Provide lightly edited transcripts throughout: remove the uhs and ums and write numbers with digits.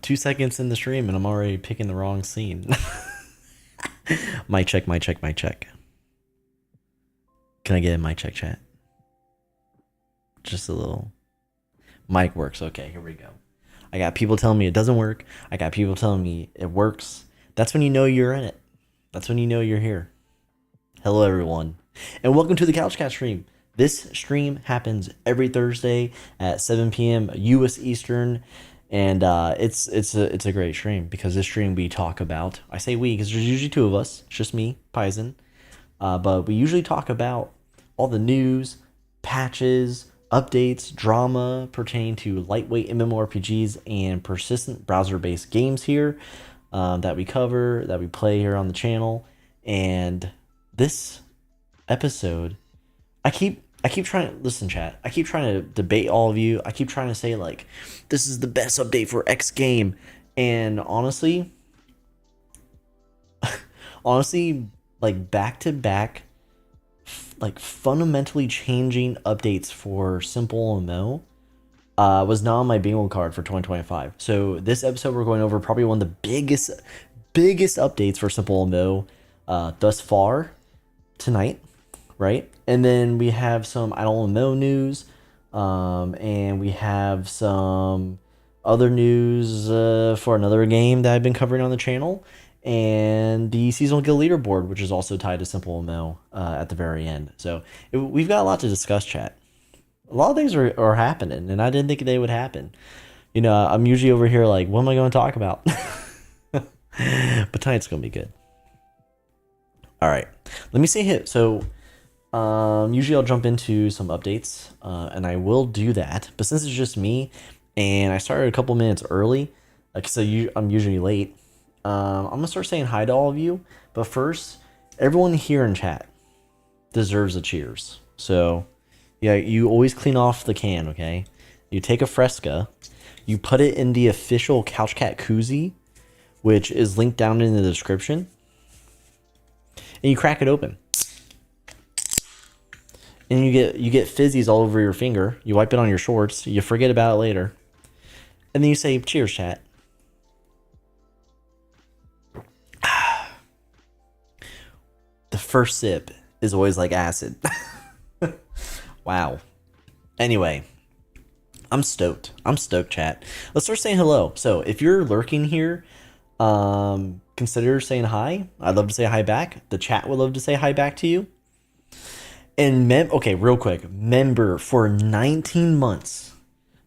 2 seconds in the stream and I'm already picking the wrong scene. Mic check, mic check, mic check. Can I get a mic check, chat? Just a little. Mic works. Okay, here we go. I got people telling me it doesn't work. I got people telling me it works. That's when you know you're in it. That's when you know you're here. Hello, everyone, and welcome to the Couch Cat stream. This stream happens every Thursday at 7 p.m. U.S. Eastern, and it's a great stream because this stream we talk about. I say we because there's usually two of us. It's just me, Paisen, but we usually talk about all the news, patches, updates, drama pertaining to lightweight MMORPGs and persistent browser-based games here that we cover, that we play here on the channel. And this episode, I keep trying to listen, chat. I keep trying to debate all of you. I keep trying to say like, this is the best update for X game, and honestly, like back to back, like fundamentally changing updates for SimpleMMO was not on my bingo card for 2025. So this episode we're going over probably one of the biggest updates for SimpleMMO thus far tonight, right? And then we have some IdleMMO news, and we have some other news for another game that I've been covering on the channel, and the seasonal guild leaderboard, which is also tied to SimpleMMO at the very end. So we've got a lot to discuss, chat. A lot of things are happening, and I didn't think they would happen. You know, I'm usually over here like, what am I going to talk about? But tonight's going to be good. All right, let me say it. So usually I'll jump into some updates, and I will do that. But since it's just me, and I started a couple minutes early, like so I'm usually late. I'm gonna start saying hi to all of you. But first, everyone here in chat deserves a cheers. So yeah, you always clean off the can, okay? You take a Fresca, you put it in the official Couch Cat koozie, which is linked down in the description, and you crack it open. And you get fizzies all over your finger. You wipe it on your shorts. You forget about it later. And then you say, cheers, chat. The first sip is always like acid. Wow. Anyway, I'm stoked. I'm stoked, chat. Let's start saying hello. So if you're lurking here, consider saying hi. I'd love to say hi back. The chat would love to say hi back to you. And okay, real quick, member for 19 months,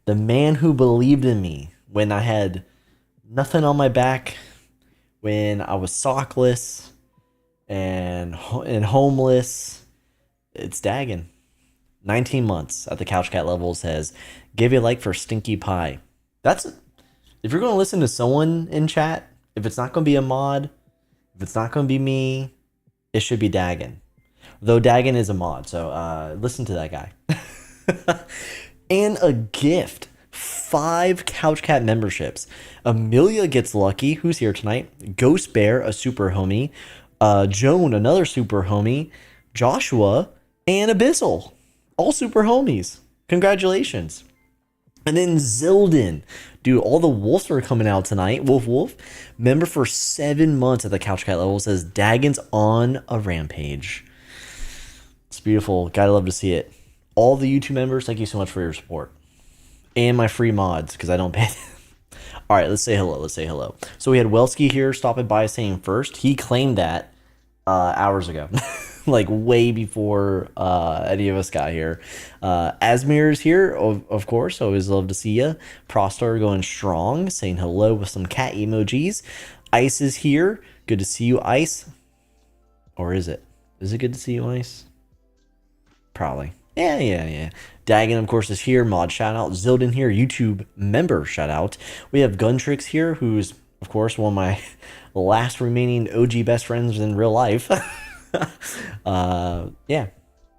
the man who believed in me when I had nothing on my back, when I was sockless and homeless, it's Dagon. 19 months at the Couch Cat level says, give a like for Stinky Pie. That's, if you're going to listen to someone in chat, if it's not going to be a mod, if it's not going to be me, it should be Dagon. Though Dagon is a mod, so listen to that guy. And a gift. 5 Couch Cat memberships. Amelia gets lucky, who's here tonight. Ghost Bear, a super homie. Joan, another super homie. Joshua, and Abyssal. All super homies. Congratulations. And then Zildin. Dude, all the wolves are coming out tonight. Wolf. Member for 7 months at the Couch Cat level says Dagon's on a rampage. It's beautiful. Gotta love to see it. All the YouTube members, thank you so much for your support. And my free mods, because I don't pay them. All right, let's say hello. So we had Welsky here stopping by saying first. He claimed that hours ago. Like way before any of us got here. Asmir is here, of course. Always love to see you. Prostar going strong, saying hello with some cat emojis. Ice is here. Good to see you, Ice. Or is it? Is it good to see you, Ice? Probably. Yeah. Dagon, of course, is here. Mod shout out. Zildin here. YouTube member shout out. We have Guntrix here, who's, of course, one of my last remaining OG best friends in real life. Yeah.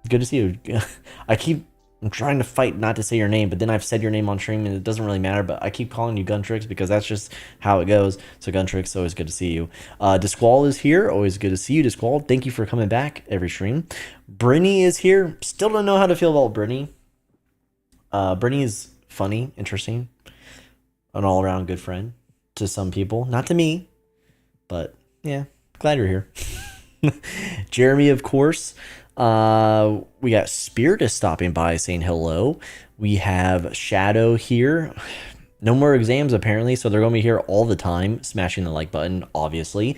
Good to see you. I keep I'm trying to fight not to say your name, but then I've said your name on stream and it doesn't really matter, but I keep calling you Guntrix because that's just how it goes. So Guntrix, always good to see you. Disqual is here. Always good to see you, Disqual. Thank you for coming back every stream. Brinny is here. Still don't know how to feel about Brinny. Brinny is funny, interesting, an all-around good friend to some people. Not to me, but yeah, glad you're here. Jeremy, of course. We got Spirit is stopping by saying hello. We have Shadow here. No more exams apparently, so they're going to be here all the time, smashing the like button, obviously.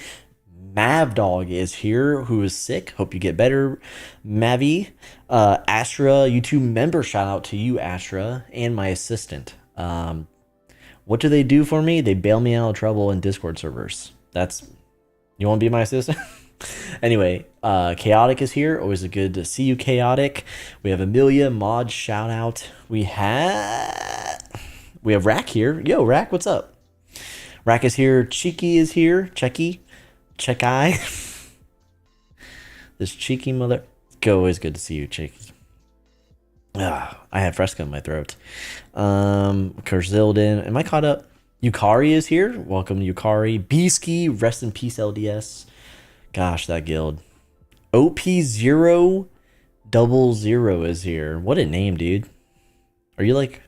Mavdog is here, who is sick. Hope you get better, Mavi. Astra, YouTube member, shout out to you, Astra, and my assistant. What do they do for me? They bail me out of trouble in Discord servers. You want to be my assistant? Anyway, Chaotic is here. Always good to see you, Chaotic. We have Amelia, Mod, shout out. We have Rack here. Yo, Rack, what's up? Rack is here. Cheeky is here. Checky. This cheeky mother. Always good to see you, Cheeky. I have Fresca in my throat. Kurzilden. Am I caught up? Yukari is here. Welcome, Yukari. Beesky, rest in peace, LDS. Gosh, that guild. OP000 is here. What a name, dude. Are you like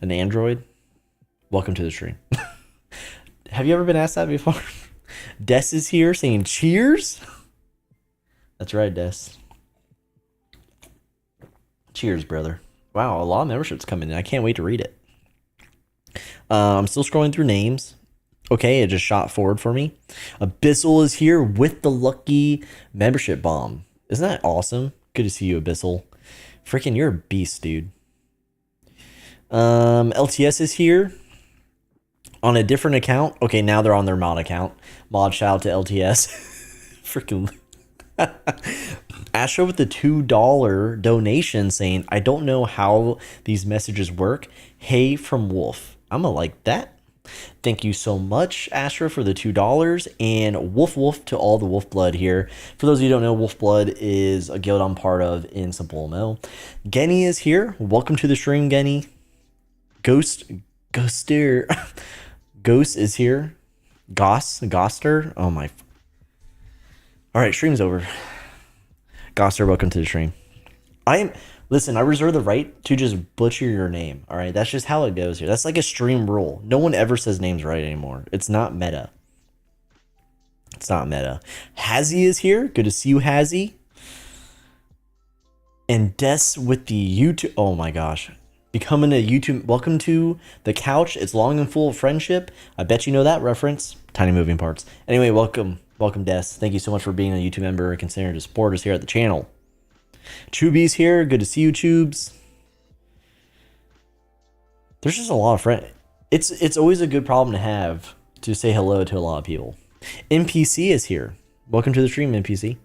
an android? Welcome to the stream. Have you ever been asked that before? Des is here saying cheers. That's right, Des. Cheers, brother. Wow, a lot of memberships coming in. I can't wait to read it. I'm still scrolling through names. Okay, it just shot forward for me. Abyssal is here with the lucky membership bomb. Isn't that awesome? Good to see you, Abyssal. Freaking, you're a beast, dude. LTS is here on a different account. Okay, now they're on their mod account. Mod, shout out to LTS. Freaking. Astra with the $2 donation saying, I don't know how these messages work. Hey from Wolf. I'm gonna like that. Thank you so much, Astra, for the $2. And Wolf to all the Wolf Blood here. For those of you who don't know, Wolf Blood is a guild I'm part of in SimpleMMO. Genny is here. Welcome to the stream, Genny. Ghoster. Ghost is here. Goster. Oh my. All right, stream's over. Goster, welcome to the stream. Listen, I reserve the right to just butcher your name, all right? That's just how it goes here. That's like a stream rule. No one ever says names right anymore. It's not meta. It's not meta. Hazzy is here. Good to see you, Hazzy. And Des with the YouTube. Oh my gosh. Becoming a YouTube. Welcome to the couch. It's long and full of friendship. I bet you know that reference. Tiny moving parts. Anyway, welcome. Welcome, Des. Thank you so much for being a YouTube member and considering to support us here at the channel. Chuby's here. Good to see you, Chubes. There's just a lot of friends. It's always a good problem to have to say hello to a lot of people. NPC is here. Welcome to the stream, NPC.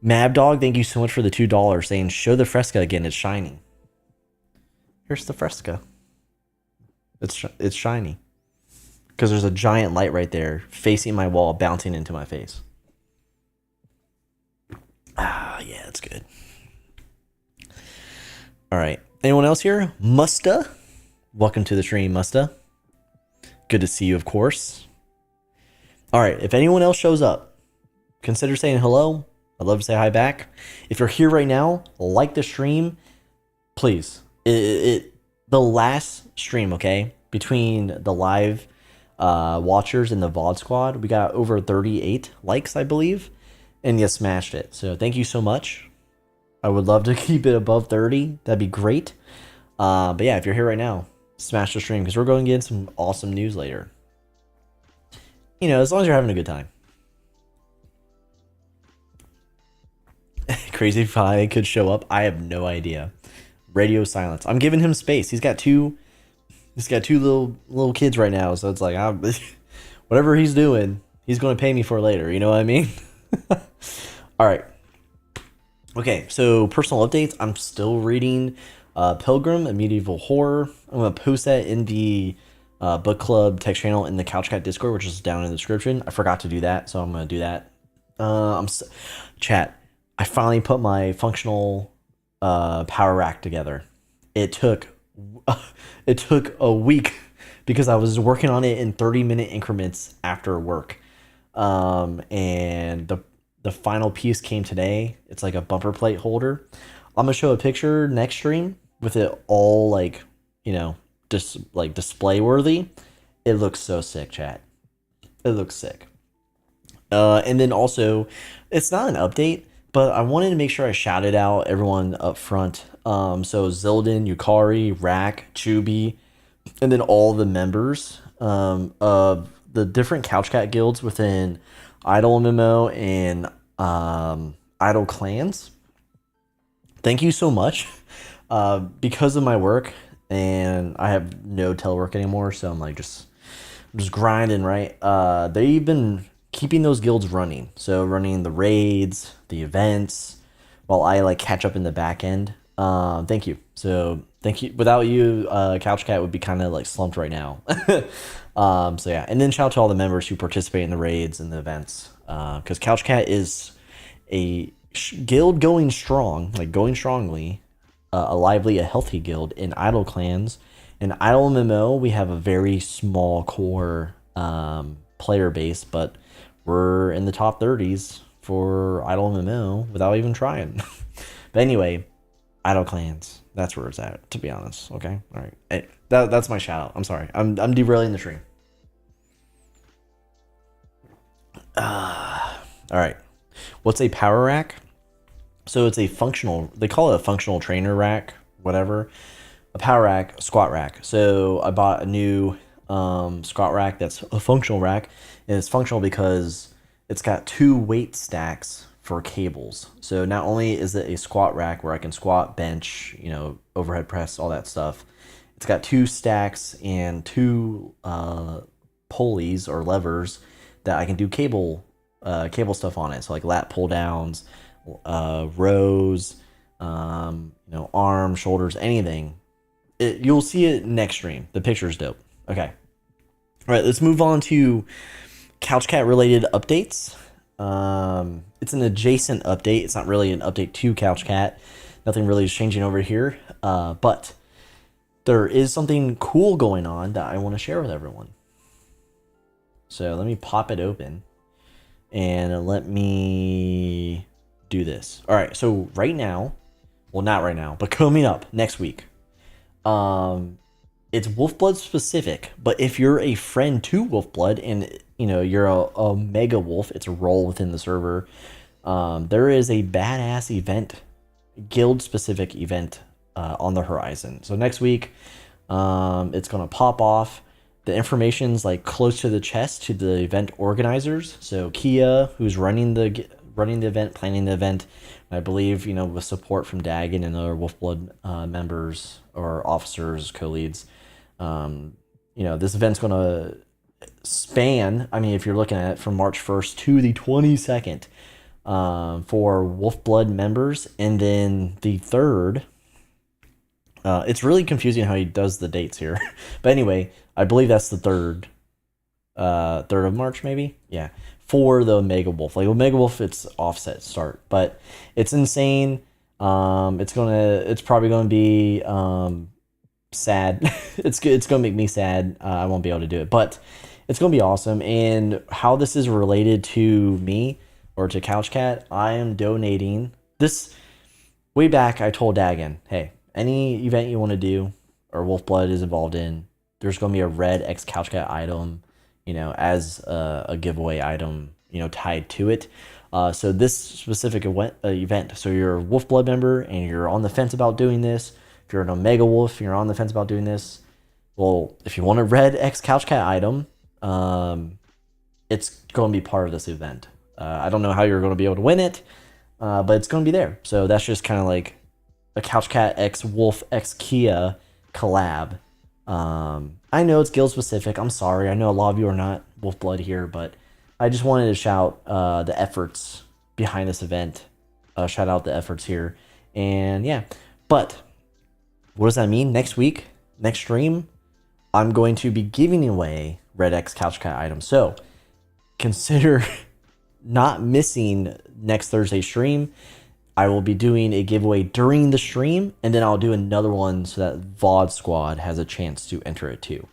Mabdog, thank you so much for the $2 saying, show the Fresca again. It's shiny. Here's the Fresca. It's shiny. Because there's a giant light right there facing my wall, bouncing into my face. Ah, yeah, that's good. All right. Anyone else here? Musta. Welcome to the stream, Musta. Good to see you, of course. All right. If anyone else shows up, consider saying hello. I'd love to say hi back. If you're here right now, like the stream, please. The last stream, okay, between the live watchers and the VOD squad, we got over 38 likes, I believe. And you smashed it. So thank you so much. I would love to keep it above 30. That'd be great. But yeah, if you're here right now, smash the stream because we're going to get some awesome news later. You know, as long as you're having a good time. CrazyFi could show up. I have no idea. Radio silence. I'm giving him space. He's got two little kids right now. So it's like, whatever he's doing, he's going to pay me for later. You know what I mean? All right. Okay, so personal updates. I'm still reading Pilgrim, a Medieval Horror. I'm going to post that in the book club text channel in the Couch Cat Discord, which is down in the description. I forgot to do that, so I'm going to do that. Chat. I finally put my functional power rack together. It took it took a week because I was working on it in 30-minute increments after work. And the final piece came today. It's like a bumper plate holder. I'm gonna show a picture next stream with it all like, just like display worthy. It looks so sick, chat. It looks sick. And then also, it's not an update, but I wanted to make sure I shouted out everyone up front. So Zildin, Yukari, Rack, Chubi, and then all the members of the different Couch Cat guilds within IdleMMO and Idle Clans. Thank you so much. Because of my work, and I have no telework anymore, so I'm just grinding, right? They've been keeping those guilds running. So running the raids, the events, while I catch up in the back end. Thank you. So thank you. Without you, Couch Cat would be kind of slumped right now. So yeah, and then shout out to all the members who participate in the raids and the events. Because Couch Cat is a guild going strong, going strongly, a lively, a healthy guild in Idle Clans. In IdleMMO, we have a very small core player base, but we're in the top 30s for IdleMMO without even trying. But anyway, Idle Clans, that's where it's at, to be honest. Okay, all right. Hey, that's my shout out. I'm sorry. I'm derailing the stream. All right. What's a power rack? So it's a functional, they call it a functional trainer rack, whatever. A power rack, squat rack. So I bought a new squat rack that's a functional rack, and it's functional because it's got 2 weight stacks for cables. So not only is it a squat rack where I can squat, bench, overhead press, all that stuff, it's got 2 stacks and 2 pulleys or levers that I can do cable stuff on it. So lat pull downs, rows, arms, shoulders, anything. You'll see it next stream. The picture's dope. Okay. All right, let's move on to Couch Cat related updates. It's an adjacent update. It's not really an update to Couch Cat. Nothing really is changing over here. But there is something cool going on that I want to share with everyone. So let me pop it open and let me do this. All right, so right now, well, not right now, but coming up next week, it's Wolfblood specific, but if you're a friend to Wolfblood and you're a mega wolf, it's a role within the server, there is a badass event, guild specific event on the horizon. So next week, it's gonna pop off. The information's close to the chest to the event organizers. So Kia, who's running the event, planning the event, I believe, with support from Dagon and other Wolfblood members or officers, co-leads, this event's going to span, if you're looking at it, from March 1st to the 22nd for Wolfblood members. And then the 3rd, it's really confusing how he does the dates here. But anyway, I believe that's the 3rd of March, maybe? Yeah. For the Mega Wolf. Mega Wolf, it's offset start, but it's insane. It's probably gonna be sad. It's gonna make me sad. I won't be able to do it, but it's gonna be awesome. And how this is related to me or to Couch Cat, I am donating this. Way back, I told Dagon, hey, any event you want to do or Wolfblood is involved in, there's gonna be a red X Couch Cat item, as a giveaway item, tied to it. So this specific event, so you're a Wolfblood member and you're on the fence about doing this. If you're an Omega Wolf, you're on the fence about doing this. Well, if you want a red X Couch Cat item, it's going to be part of this event. I don't know how you're going to be able to win it, but it's going to be there. So that's just kind of like a Couch Cat X Wolf X Kia collab. I know it's guild specific. I'm sorry. I know a lot of you are not Wolfblood here, but I just wanted to shout the efforts behind this event. Shout out the efforts here. And yeah, but what does that mean? Next week, next stream, I'm going to be giving away Red X Couch Cat items. So consider not missing next Thursday stream. I will be doing a giveaway during the stream, and then I'll do another one so that VOD Squad has a chance to enter it too.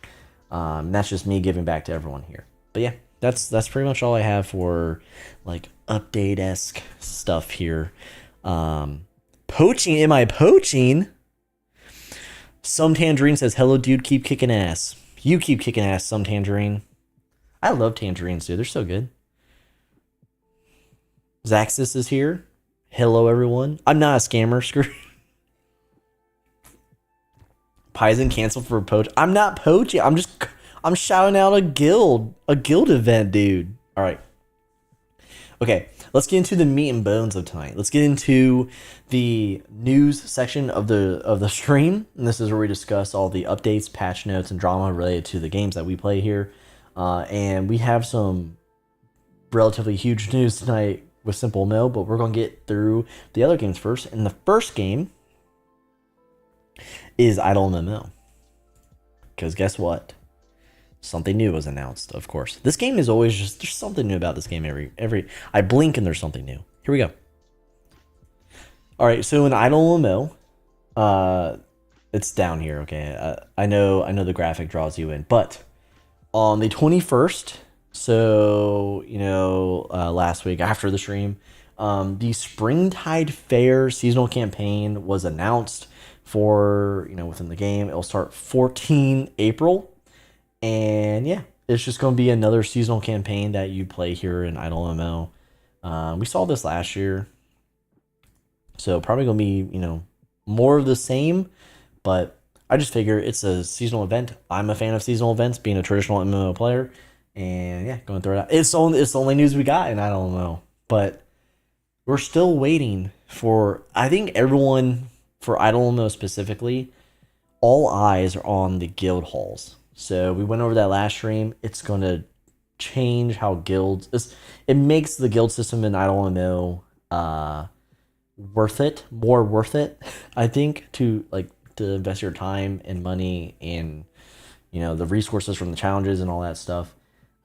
That's just me giving back to everyone here. But yeah, that's pretty much all I have for like update-esque stuff here. Poaching? Am I poaching? Some Tangerine says, hello, dude, keep kicking ass. You keep kicking ass, Some Tangerine. I love tangerines, dude. They're so good. Zaxis is here. Hello, everyone. I'm not a scammer. Screw. Paisen canceled for poach. I'm not poaching. I'm shouting out a guild event, dude. All right. Okay, let's get into the meat and bones of tonight. Let's get into the news section of the stream. And this is where we discuss all the updates, patch notes, and drama related to the games that we play here. And we have some relatively huge news tonight with SimpleMMO, but we're going to get through the other games first. And the first game is IdleMMO. Because guess what? Something new was announced, of course. This game is always just, there's something new about this game every I blink and there's something new. Here we go. All right, so in IdleMMO, it's down here, okay? I know the graphic draws you in, but on the 21st, so, last week after the stream, the Springtide Fair seasonal campaign was announced for, within the game. It'll start 14 April. And yeah, it's just going to be another seasonal campaign that you play here in IdleMMO. We saw this last year. So probably going to be, more of the same. But I just figure it's a seasonal event. I'm a fan of seasonal events, being a traditional MMO player. And yeah, going to throw it out. It's the only news we got in IdleMMO. But we're still waiting for, I think everyone, for IdleMMO specifically, all eyes are on the guild halls. So we went over that last stream. It's going to change how guilds... It makes the guild system in IdleMMO more worth it, I think, to invest your time and money and, the resources from the challenges and all that stuff.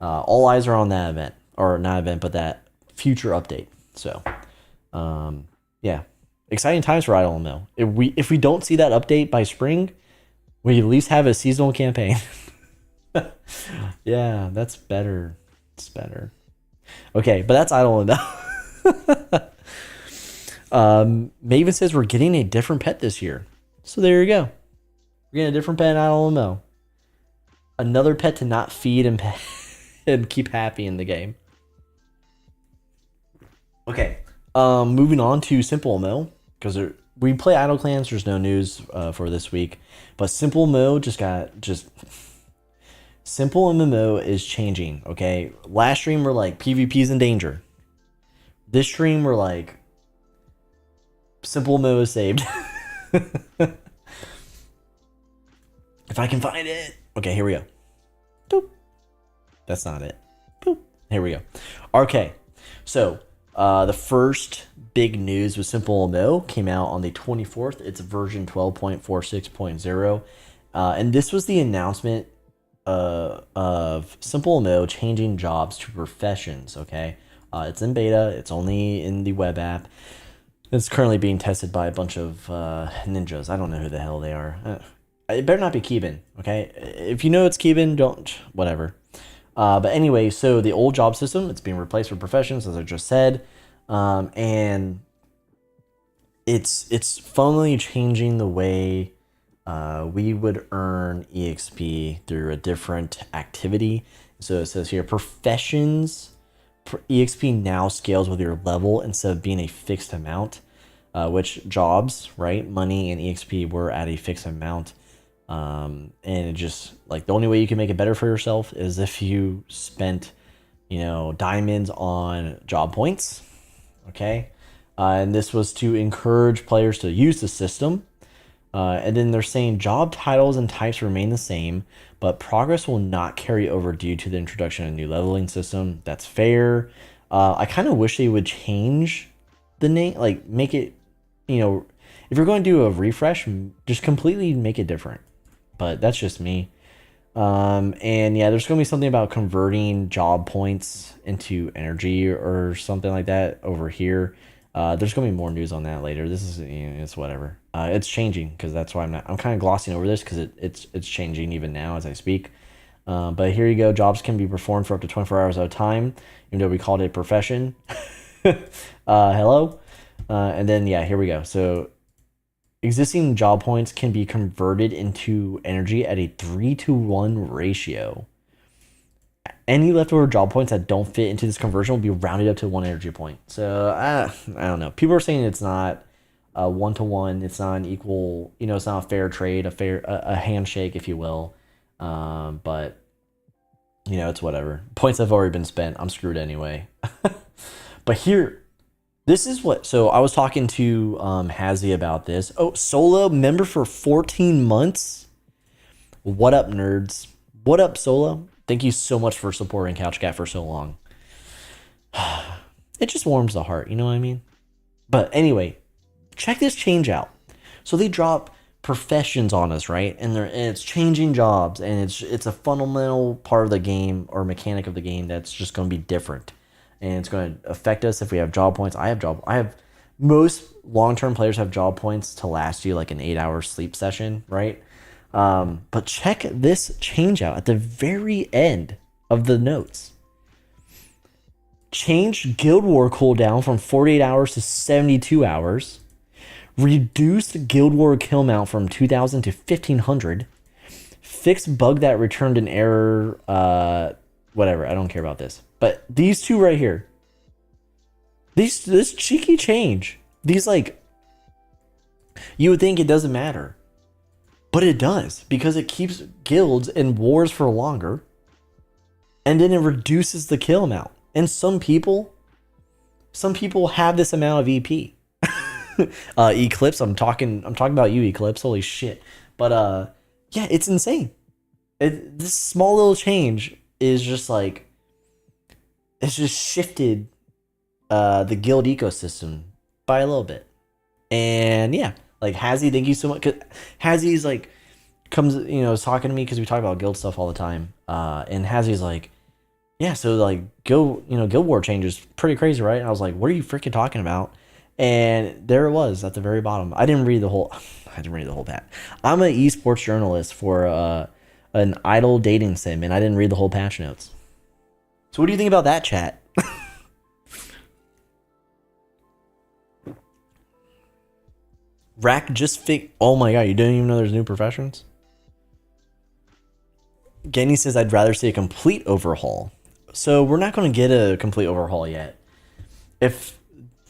All eyes are on that event. Or not event, but that future update. So, yeah. Exciting times for IdleMMO. If we don't see that update by spring, we at least have a seasonal campaign. Yeah, that's better. It's better. Okay, but that's IdleMMO. Maven says we're getting a different pet this year. So there you go. We're getting a different pet in IdleMMO. Another pet to not feed and pet and keep happy in the game. Okay, moving on to SimpleMMO, because we play Idle Clans. There's no news for this week, but SimpleMMO SimpleMMO is changing, okay? Last stream we're like, PvP's in danger. This stream we're like, SimpleMMO is saved. If I can find it. Okay, here we go. Boop. That's not it. Boop. Here we go. Okay, so the first big news with SimpleMMO came out on the 24th. It's version 12.46.0. And this was the announcement of SimpleMMO changing jobs to professions, okay? It's in beta. It's only in the web app. It's currently being tested by a bunch of ninjas. I don't know who the hell they are. It better not be Keeban, okay? If you know it's Keeban, don't... whatever. But anyway, so the old job system, it's being replaced with professions, as I just said. And it's funnily changing the way we would earn EXP through a different activity. So it says here, professions, EXP now scales with your level instead of being a fixed amount, which jobs, right? Money and EXP were at a fixed amount. And it just, the only way you can make it better for yourself is if you spent, diamonds on job points. Okay. And this was to encourage players to use the system. And then they're saying job titles and types remain the same, but progress will not carry over due to the introduction of a new leveling system. That's fair. I kind of wish they would change the name, make it, if you're going to do a refresh, just completely make it different. But that's just me. And yeah, there's going to be something about converting job points into energy or something like that over here. There's gonna be more news on that later. This is, it's whatever. It's changing, because that's why I'm kind of glossing over this, because it's changing even now as I speak. But here you go. Jobs can be performed for up to 24 hours at a time, even though we called it profession. Hello. And then, yeah, here we go. So existing job points can be converted into energy at a 3-to-1 ratio. Any leftover job points that don't fit into this conversion will be rounded up to 1 energy point. So I don't know. People are saying it's not a 1-to-1. It's not an equal. It's not a fair trade, a handshake, if you will. But it's whatever. Points have already been spent. I'm screwed anyway. But here, this is what. So I was talking to Hazy about this. Oh, Solo member for 14 months. What up, nerds? What up, Solo? Thank you so much for supporting CouchCat for so long. It just warms the heart, you know what I mean? But anyway, check this change out. So they drop professions on us, right? And it's changing jobs, and it's a fundamental part of the game, or mechanic of the game, that's just going to be different. And it's going to affect us if we have job points. I have most long-term players have job points to last you like an 8-hour sleep session, right? But check this change out at the very end of the notes. Change Guild War cooldown from 48 hours to 72 hours. Reduced Guild War kill mount from 2,000 to 1,500. Fix bug that returned an error. Whatever, I don't care about this. But these two right here. This cheeky change. These, like, you would think it doesn't matter. But it does, because it keeps guilds in wars for longer, and then it reduces the kill amount. And some people have this amount of EP. Eclipse, I'm talking about you, Eclipse. Holy shit! But yeah, it's insane. This small little change is just like, it's just shifted the guild ecosystem by a little bit, and yeah. Like, Hazy, thank you so much. Cause Hazy's like, is talking to me, because we talk about guild stuff all the time. And Hazy's like, yeah, so like Guild War change is pretty crazy, right? And I was like, what are you freaking talking about? And there it was at the very bottom. I didn't read the whole pat. I'm an esports journalist for an idle dating sim, and I didn't read the whole patch notes. So what do you think about that, chat? Rack just oh my god, you didn't even know there's new professions? Genny says I'd rather see a complete overhaul. So we're not going to get a complete overhaul yet. If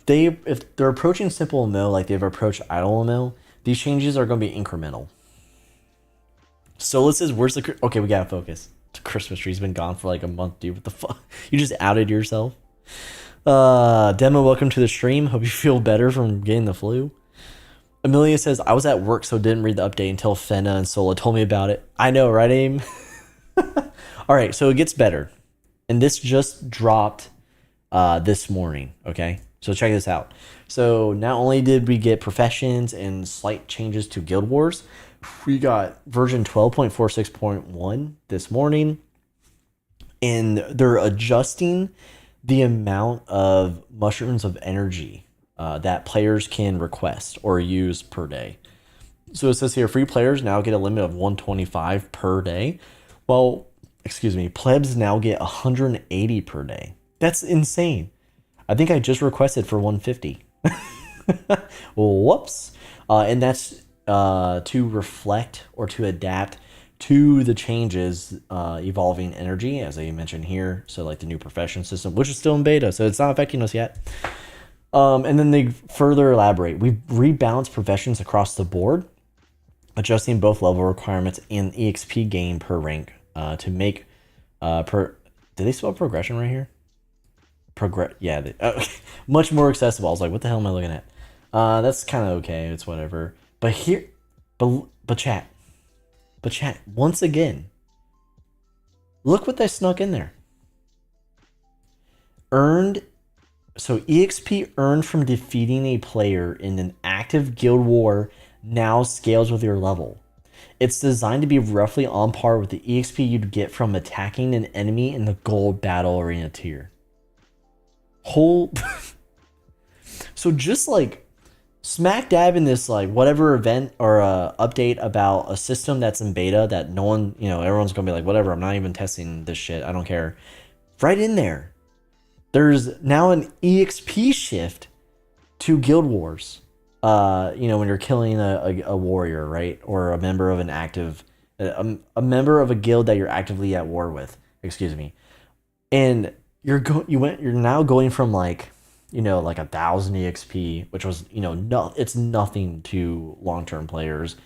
they're approaching SimpleMMO like they've approached IdleMMO, these changes are going to be incremental. Sola says, where's the... Okay, we gotta focus. The Christmas tree's been gone for like a month, dude. What the fuck? You just outed yourself. Demo, welcome to the stream. Hope you feel better from getting the flu. Amelia says, I was at work, so didn't read the update until Fenna and Sola told me about it. I know, right, Aim? Alright, so it gets better. And this just dropped this morning, okay? So check this out. So not only did we get professions and slight changes to Guild Wars, we got version 12.46.1 this morning. And they're adjusting the amount of mushrooms of energy that players can request or use per day. So it says here, free players now get a limit of 125 per day. Well, excuse me, plebs now get 180 per day. That's insane. I think I just requested for 150. Whoops. And that's to reflect or to adapt to the changes evolving energy, as I mentioned here. So like the new profession system, which is still in beta, so it's not affecting us yet. And then they further elaborate. We've rebalanced professions across the board, adjusting both level requirements and EXP gain per rank to make did they spell progression right here? Much more accessible. I was like, what the hell am I looking at? That's kind of okay. It's whatever. But here, but chat, once again, look what they snuck in there. So EXP earned from defeating a player in an active guild war now scales with your level. It's designed to be roughly on par with the EXP you'd get from attacking an enemy in the gold battle arena tier. So So just like smack dab in this like whatever event or update about a system that's in beta that no one, everyone's gonna be like, whatever, I'm not even testing this shit, I don't care. Right in there, there's now an EXP shift to Guild Wars. When you're killing a warrior, right, or a member of an active, a member of a guild that you're actively at war with. Excuse me, and you're now going from like 1,000 exp, which was it's nothing to long-term players,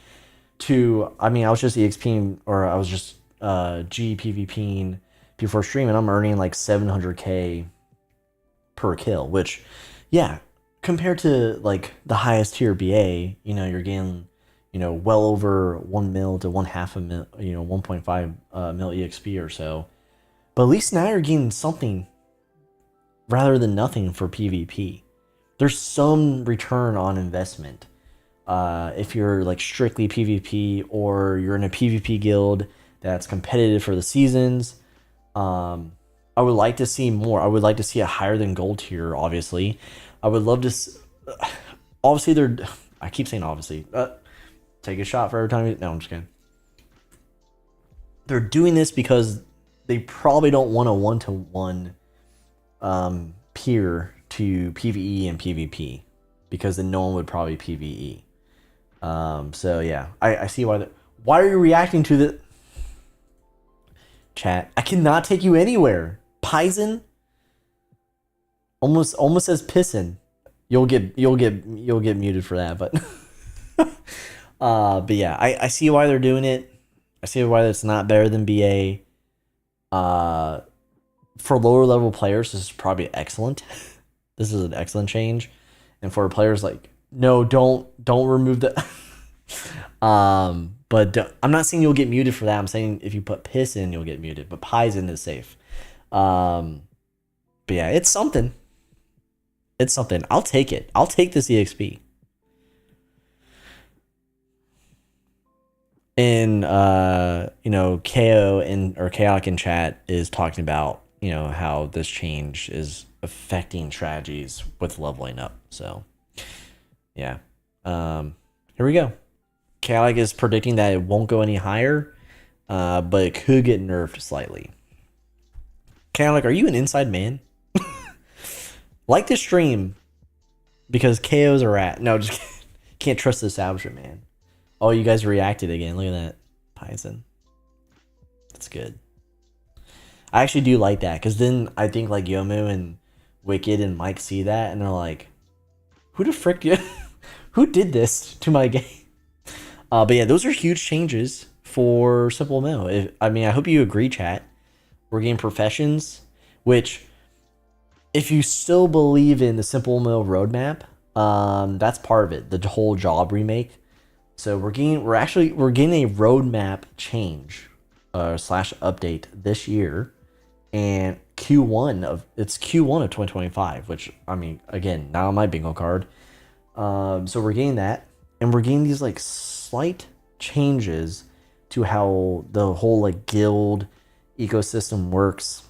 to I was just exping, or I was just GPVPing before stream, and I'm earning like 700k per kill, which yeah, compared to like the highest tier BA, you're getting well over 1 mil to 1/2 a mil, 1.5 mil exp or so. But at least now you're getting something rather than nothing for PvP. There's some return on investment. If you're like strictly PvP, or you're in a PvP guild that's competitive for the seasons, I would like to see more. I would like to see a higher than gold tier, obviously. I would love to obviously I keep saying obviously. Take a shot for every time. No, I'm just kidding. They're doing this because they probably don't want a 1-to-1 peer to PvE and PvP, because then no one would probably PvE. So yeah, I see why. Why are you reacting to the chat? I cannot take you anywhere. Paisen almost says pissin. You'll get muted for that, but but yeah, I see why they're doing it. I see why it's not better than BA. For lower level players, this is probably excellent. This is an excellent change, and for players like, no, don't remove the. I'm not saying you'll get muted for that. I'm saying if you put piss in, you'll get muted. But Paisen is safe. But yeah, it's something. It's something. I'll take it. I'll take this EXP. And KO or Chaotic in chat is talking about how this change is affecting strategies with leveling up. So yeah, here we go. Chaotic is predicting that it won't go any higher, but it could get nerfed slightly. Chaotic, are you an inside man? Like this stream, because KO's a rat. No, just can't trust the establishment, man. Oh, you guys reacted again. Look at that. Paisen. That's good. I actually do like that, because then I think like Yomu and Wicked and Mike see that, and they're like, who the frick who did this to my game? But yeah, those are huge changes for SimpleMMO. I hope you agree, chat. We're getting professions, which, if you still believe in the SimpleMMO roadmap, that's part of it. The whole job remake. So we're getting a roadmap change slash update this year, and Q1 of 2025. Which again, not on my bingo card. So we're getting that, and we're getting these like slight changes to how the whole like guild ecosystem works,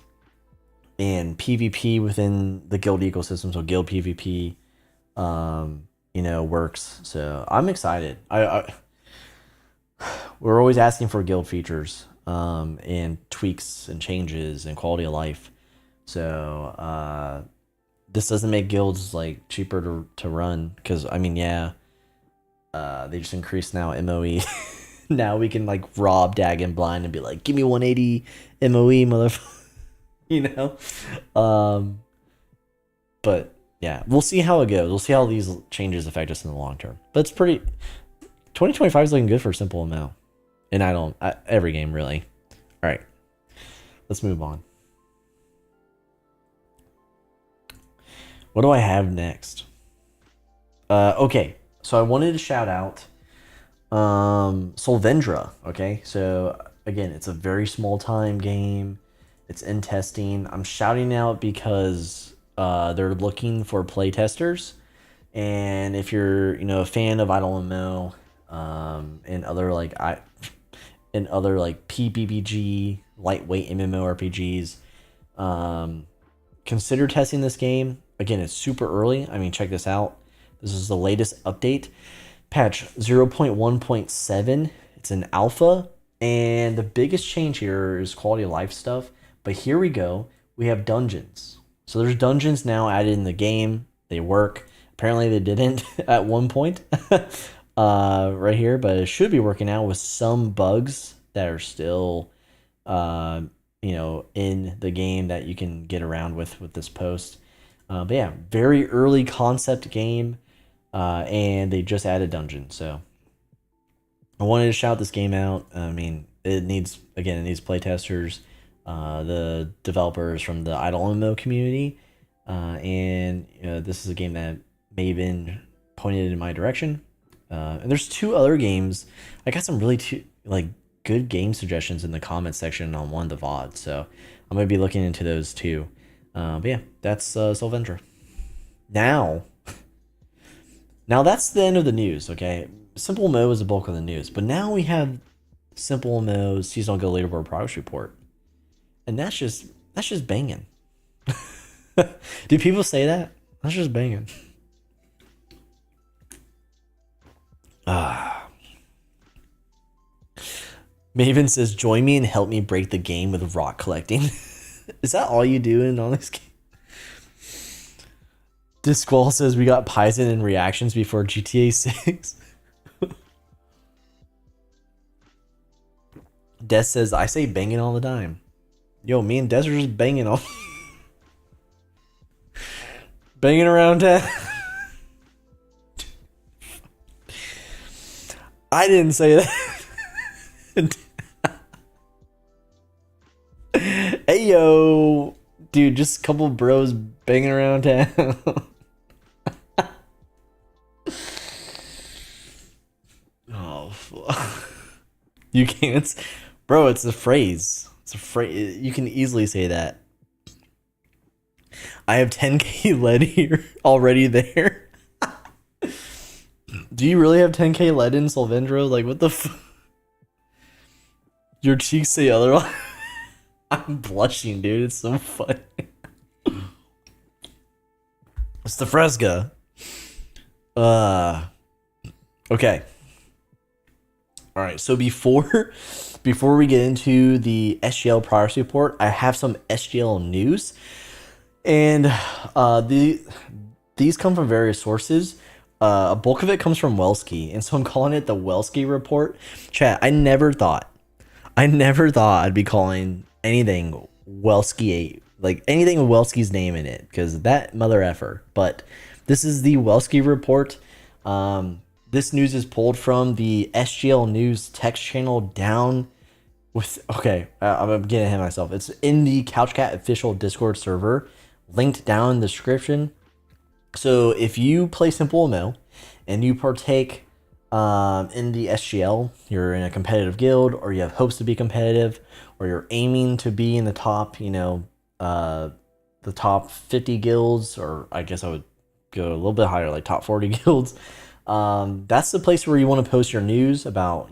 and PvP within the guild ecosystem. So guild PvP, works. So I'm excited. We're always asking for guild features, and tweaks and changes and quality of life. So this doesn't make guilds like cheaper to run, because they just increased now MOE. Now we can like rob Dag and Blind and be like, give me 180 MOE, motherfucker. But yeah, we'll see how it goes. We'll see how these changes affect us in the long term. But it's 2025 is looking good for SimpleMMO. And every game really. All right, let's move on. What do I have next? Okay, so I wanted to shout out Solvendra. Okay, so again, it's a very small time game. It's in testing. I'm shouting out because they're looking for playtesters, and if you're a fan of IdleMMO, and other like PBBG lightweight MMORPGs, consider testing this game. again, it's super early. I mean, check this out. This is the latest update, patch 0.1.7. It's an alpha, and the biggest change here is quality of life stuff. But here we go. We have dungeons. So there's dungeons now added in the game. They work. Apparently they didn't at one point right here, but it should be working out with some bugs that are still, in the game that you can get around with this post. But yeah, very early concept game, and they just added dungeons. So I wanted to shout this game out. I mean, it needs playtesters, the developers from the IdleMMO community, and this is a game that may have been pointed in my direction. And there's 2 other games. I got some really good game suggestions in the comments section on one of the VODs, so I'm gonna be looking into those too. But yeah, that's Solvendra. Now that's the end of the news. Okay, SimpleMMO is the bulk of the news, but now we have SimpleMMO's seasonal guild leaderboard progress report, and that's just banging. Do people say that? That's just banging. Maven says, join me and help me break the game with rock collecting. Is that all you do in all this game? Disqual says, we got Paisen and reactions before GTA 6. Des says, I say banging all the time. Yo, me and Des are just banging all... banging around town. I didn't say that. Hey yo, dude, just a couple bros banging around town. Oh, you can't, bro. It's a phrase. It's a phrase. You can easily say that. I have 10k lead here already there. Do you really have 10k lead in Solvendra? Like, what the Your cheeks say otherwise. I'm blushing, dude. It's so funny. It's the Fresca. Okay. All right. So before we get into the SGL progress report, I have some SGL news, and these come from various sources. A bulk of it comes from Welski, and so I'm calling it the Welski report. Chat, I never thought I'd be calling anything Welski, like anything with Welski's name in it, because that mother effer. But this is the Welski report. This news is pulled from the SGL News text channel down with, I'm getting ahead of myself. It's in the CouchCat official Discord server, linked down in the description. So if you play SimpleMMO and you partake in the SGL, you're in a competitive guild, or you have hopes to be competitive, or you're aiming to be in the top, the top 50 guilds, or I guess I would go a little bit higher, like top 40 guilds. That's the place where you want to post your news about,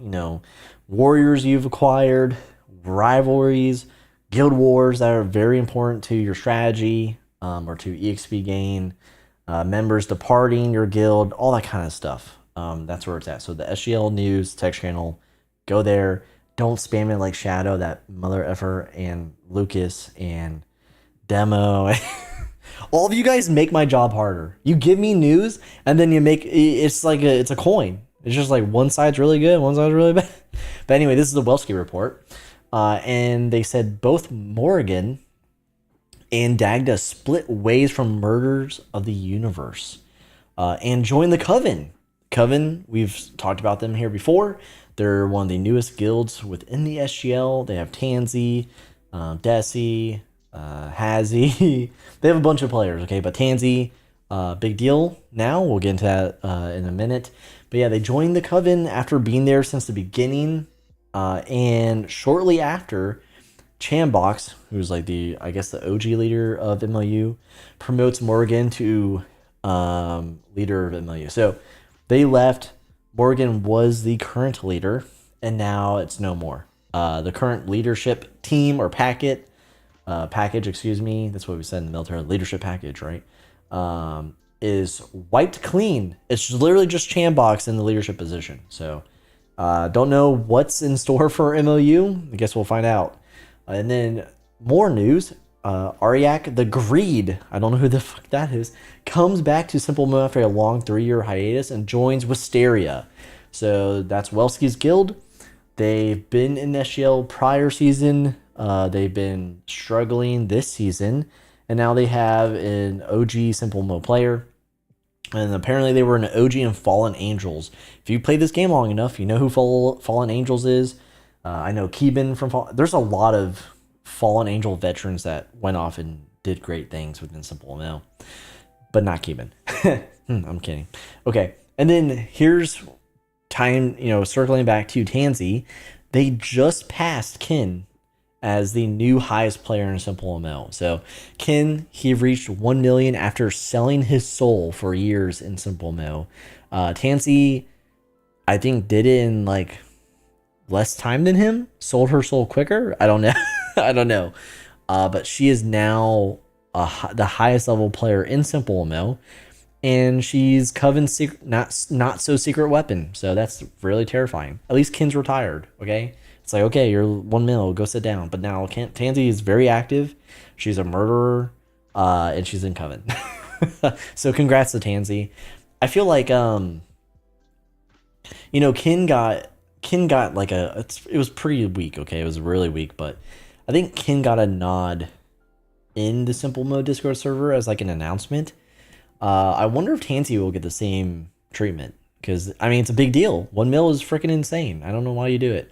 warriors you've acquired, rivalries, guild wars that are very important to your strategy, or to EXP gain, members departing your guild, all that kind of stuff. That's where it's at. So the SGL News text channel, go there. Don't spam it like Shadow, that mother effer, and Lucas and Demo. All of you guys make my job harder. You give me news, and then you make it's like it's a coin. It's just like one side's really good, one side's really bad. But anyway, this is the Welski report, and they said both Morrigan and Dagda split ways from Murders of the Universe, and joined the Coven. Coven, we've talked about them here before. They're one of the newest guilds within the SGL. They have Tansy, Desi, Hazzy. They have a bunch of players, okay? But Tansy, big deal now. We'll get into that in a minute. But yeah, they joined the Coven after being there since the beginning. And shortly after, Chambox, who's like the OG leader of MLU, promotes Morgan to leader of MLU. So they left. Morgan was the current leader, and now it's no more. The current leadership team or package, excuse me. That's what we said in the military, leadership package, right? is wiped clean. It's literally just Chambox in the leadership position. So don't know what's in store for MOU. I guess we'll find out. And then more news. Ariak the Greed, I don't know who the fuck that is, comes back to SimpleMMO after a long 3-year hiatus and joins Wisteria. So that's Welski's guild. They've been in SGL prior season. They've been struggling this season. And now they have an OG SimpleMMO player. And apparently they were an OG in Fallen Angels. If you played this game long enough, you know who Fallen Angels is. I know Keeban from Fallen. There's a lot of Fallen Angel veterans that went off and did great things within SimpleMMO. But not Keeban. I'm kidding. Okay. And then here's time, circling back to Tansy. They just passed Kin as the new highest player in SimpleMMO. So Kin, he reached 1 million after selling his soul for years in SimpleMMO. Tansy, I think, did it in like less time than him. Sold her soul quicker. I don't know. I don't know. But she is now the highest level player in SimpleMMO. And she's Coven's not so secret weapon. So that's really terrifying. At least Kin's retired, okay? It's like, okay, you're 1 mil, go sit down. But now Tansy is very active. She's a murderer, and she's in Coven. So congrats to Tansy. I feel like, Kin got like it was pretty weak, okay? It was really weak, but I think Kin got a nod in the SimpleMMO Discord server as like an announcement. I wonder if Tansy will get the same treatment. Because, it's a big deal. 1 mil is freaking insane. I don't know why you do it.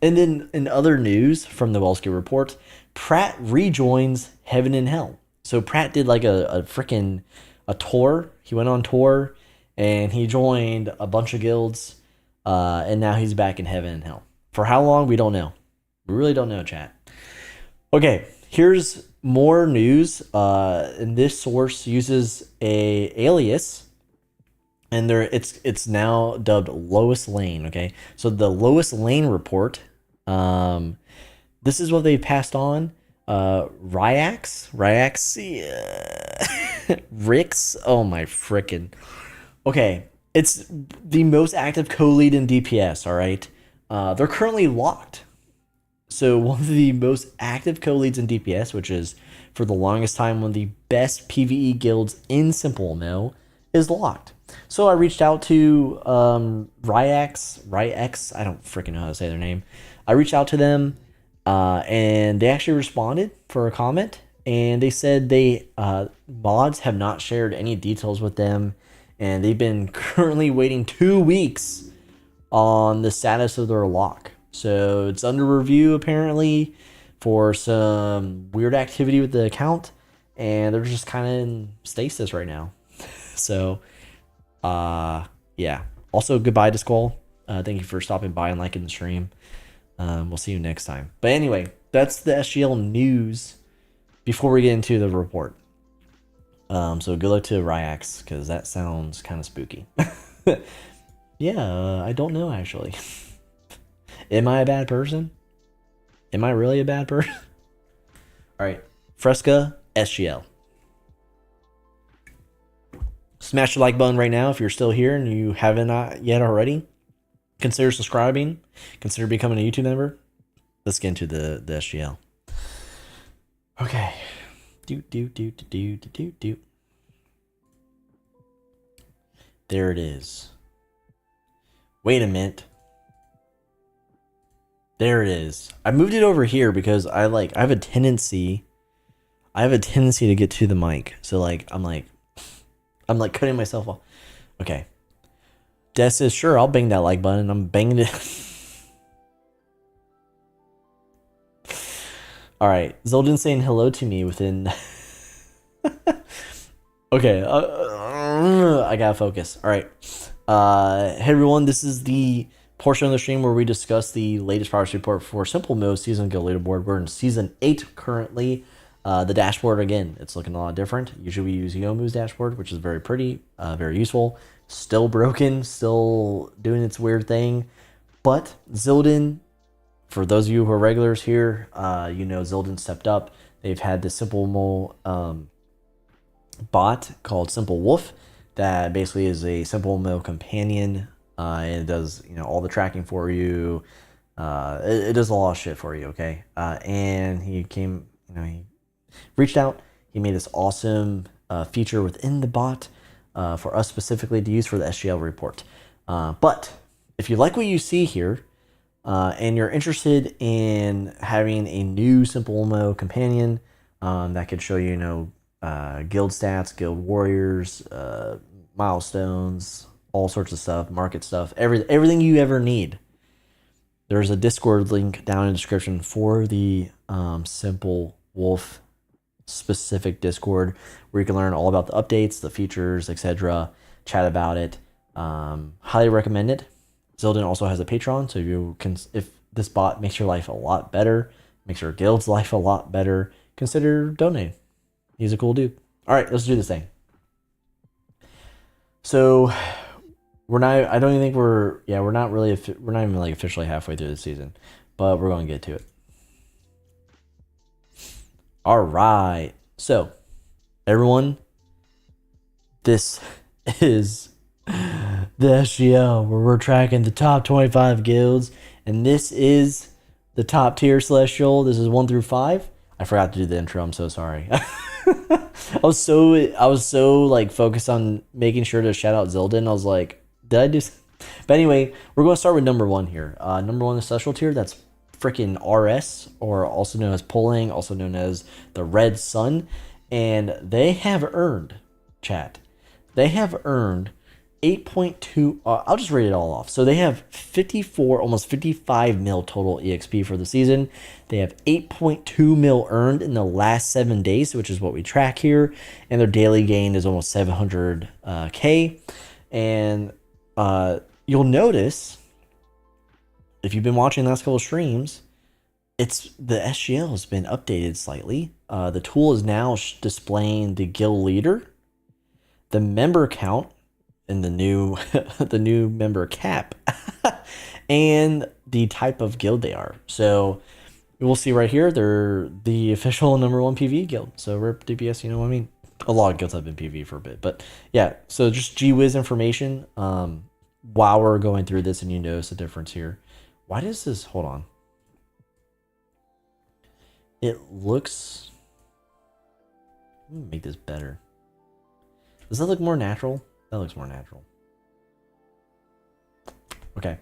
And then in other news from the Wellski report, Pratt rejoins Heaven and Hell. So Pratt did like a tour. He went on tour and he joined a bunch of guilds. And now he's back in Heaven and Hell. For how long? We don't know. We really don't know, chat. Okay, here's more news. And this source uses a alias. And it's now dubbed Lowest Lane, okay? So the Lowest Lane report, this is what they passed on. Ryax, Rix, oh my frickin'. Okay, it's the most active co-lead in DPS, all right? They're currently locked. So one of the most active co-leads in DPS, which is for the longest time one of the best PvE guilds in SimpleMMO, is locked. So I reached out to Ryax, I don't freaking know how to say their name. I reached out to them, and they actually responded for a comment, and they said mods have not shared any details with them, and they've been currently waiting 2 weeks on the status of their lock. So it's under review apparently for some weird activity with the account, and they're just kind of in stasis right now. So yeah. Also, goodbye to Squall. Thank you for stopping by and liking the stream. We'll see you next time. But anyway, that's the SGL news before we get into the report. So good luck to Ryax, because that sounds kind of spooky. Yeah, I don't know, actually. Am I a bad person? Am I really a bad person? Alright, Fresca SGL. Smash the like button right now if you're still here and you haven't yet already. Consider subscribing. Consider becoming a YouTube member. Let's get into the SGL. Okay. There it is. Wait a minute. There it is. I moved it over here because I have a tendency to get to the mic. So I'm cutting myself off. Okay. Des says, sure, I'll bang that like button. I'm banging it. Alright. Zolden saying hello to me within... Okay. I gotta focus. Alright. Hey everyone, this is the portion of the stream where we discuss the latest progress report for SimpleMMO Season Guild Leaderboard. We're in Season 8 currently. The dashboard, again, it's looking a lot different. Usually we use Yomu's dashboard, which is very pretty, very useful. Still broken, still doing its weird thing. But Zildin, for those of you who are regulars here, Zildin stepped up. They've had the SimpleMMO bot called Simple Wolf that basically is a SimpleMMO companion, and it does all the tracking for you. It does a lot of shit for you, okay? And he came, he reached out. He made this awesome feature within the bot for us specifically to use for the SGL report. But if you like what you see here, and you're interested in having a new SimpleMMO companion that could show you, guild stats, guild warriors, milestones, all sorts of stuff, market stuff, everything you ever need. There's a Discord link down in the description for the Simple Wolf specific Discord where you can learn all about the updates, the features, etc. Chat about it. Highly recommend it. Zildin also has a Patreon, so if this bot makes your life a lot better, makes your guild's life a lot better, consider donating. He's a cool dude. All right, let's do this thing. So we're not even like officially halfway through the season, but we're going to get to it. All right. So everyone, this is the SGL where we're tracking the top 25 guilds, and this is the top tier celestial. This is 1 through 5. I forgot to do the intro. I'm so sorry. I was so like focused on making sure to shout out Zildin. I was like, did I do? But anyway, we're going to start with number 1 here. Number 1, the celestial tier. That's freaking RS, or also known as Pulling, also known as the Red Sun, and they have earned, chat. They have earned 8.2. I'll just read it all off. So they have 54, almost 55 mil total EXP for the season. They have 8.2 mil earned in the last 7 days, which is what we track here. And their daily gain is almost 700K. And you'll notice, if you've been watching the last couple of streams, the SGL has been updated slightly. The tool is now displaying the guild leader, the member count, in the new the new member cap, and the type of guild they are. So we'll see right here, they're the official number 1 PvE guild. So RIP DPS, you know what I mean? A lot of guilds have been PvE for a bit, but yeah. So just GWiz information. While we're going through this, and you notice the difference here. Why does this? Hold on. It looks. Let me make this better. Does that look more natural? That looks more natural. Okay.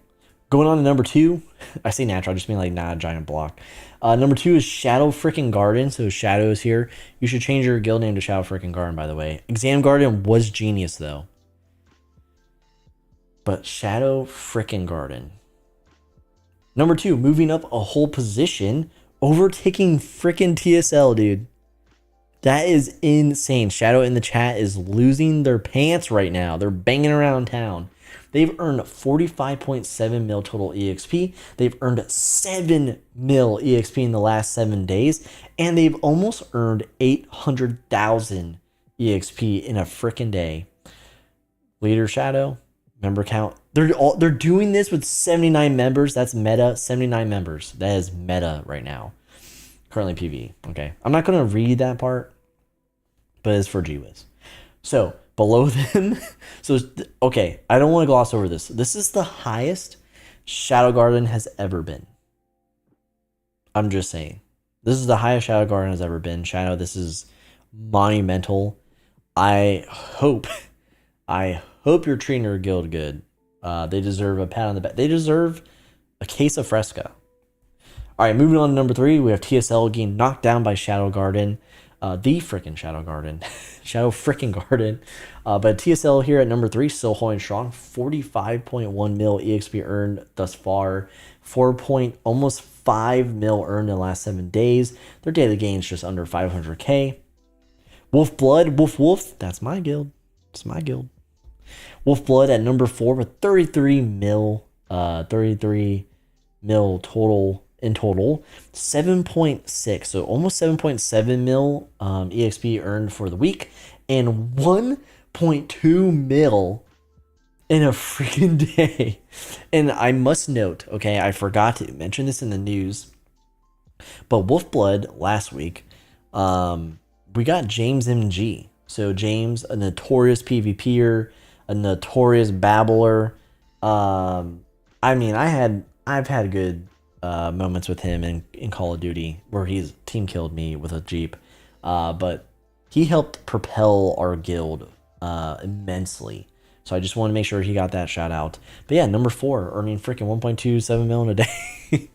Going on to number 2. I say natural, I just mean like not a giant block. Number 2 is Shadow Frickin' Garden. So Shadow is here. You should change your guild name to Shadow Frickin' Garden, by the way. Exam Garden was genius, though. But Shadow Frickin' Garden. Number 2, moving up a whole position, overtaking frickin' TSL, dude. That is insane. Shadow in the chat is losing their pants right now. They're banging around town. They've earned 45.7 mil total EXP. They've earned 7 mil EXP in the last 7 days. And they've almost earned 800,000 EXP in a freaking day. Leader Shadow, member count. They're doing this with 79 members. That's meta. 79 members. That is meta right now. Currently PvE. Okay. I'm not going to read that part, but it's for GWiz. So below them. So, okay. I don't want to gloss over this. This is the highest Shadow Garden has ever been. I'm just saying. This is the highest Shadow Garden has ever been. Shadow, this is monumental. I hope you're treating your guild good. They deserve a pat on the back. They deserve a case of Fresca. All right, moving on to number 3, we have TSL getting knocked down by Shadow Garden. The freaking Shadow Garden. Shadow freaking Garden. But TSL here at number 3, still holding strong. 45.1 mil EXP earned thus far. Almost 5 mil earned in the last 7 days. Their daily gain is just under 500K. Wolf Blood, Wolf. That's my guild. It's my guild. Wolf Blood at number 4 with 33 mil total. In total, 7.6, so almost 7.7 mil EXP earned for the week, and 1.2 mil in a freaking day. And I must note, okay, I forgot to mention this in the news, but Wolfblood last week, we got James MG. So James, a notorious PvPer, a notorious babbler. I mean, I've had good moments with him in Call of Duty where he's team killed me with a Jeep. But he helped propel our guild immensely. So I just want to make sure he got that shout out. But yeah, number 4, earning freaking 1.27 million a day.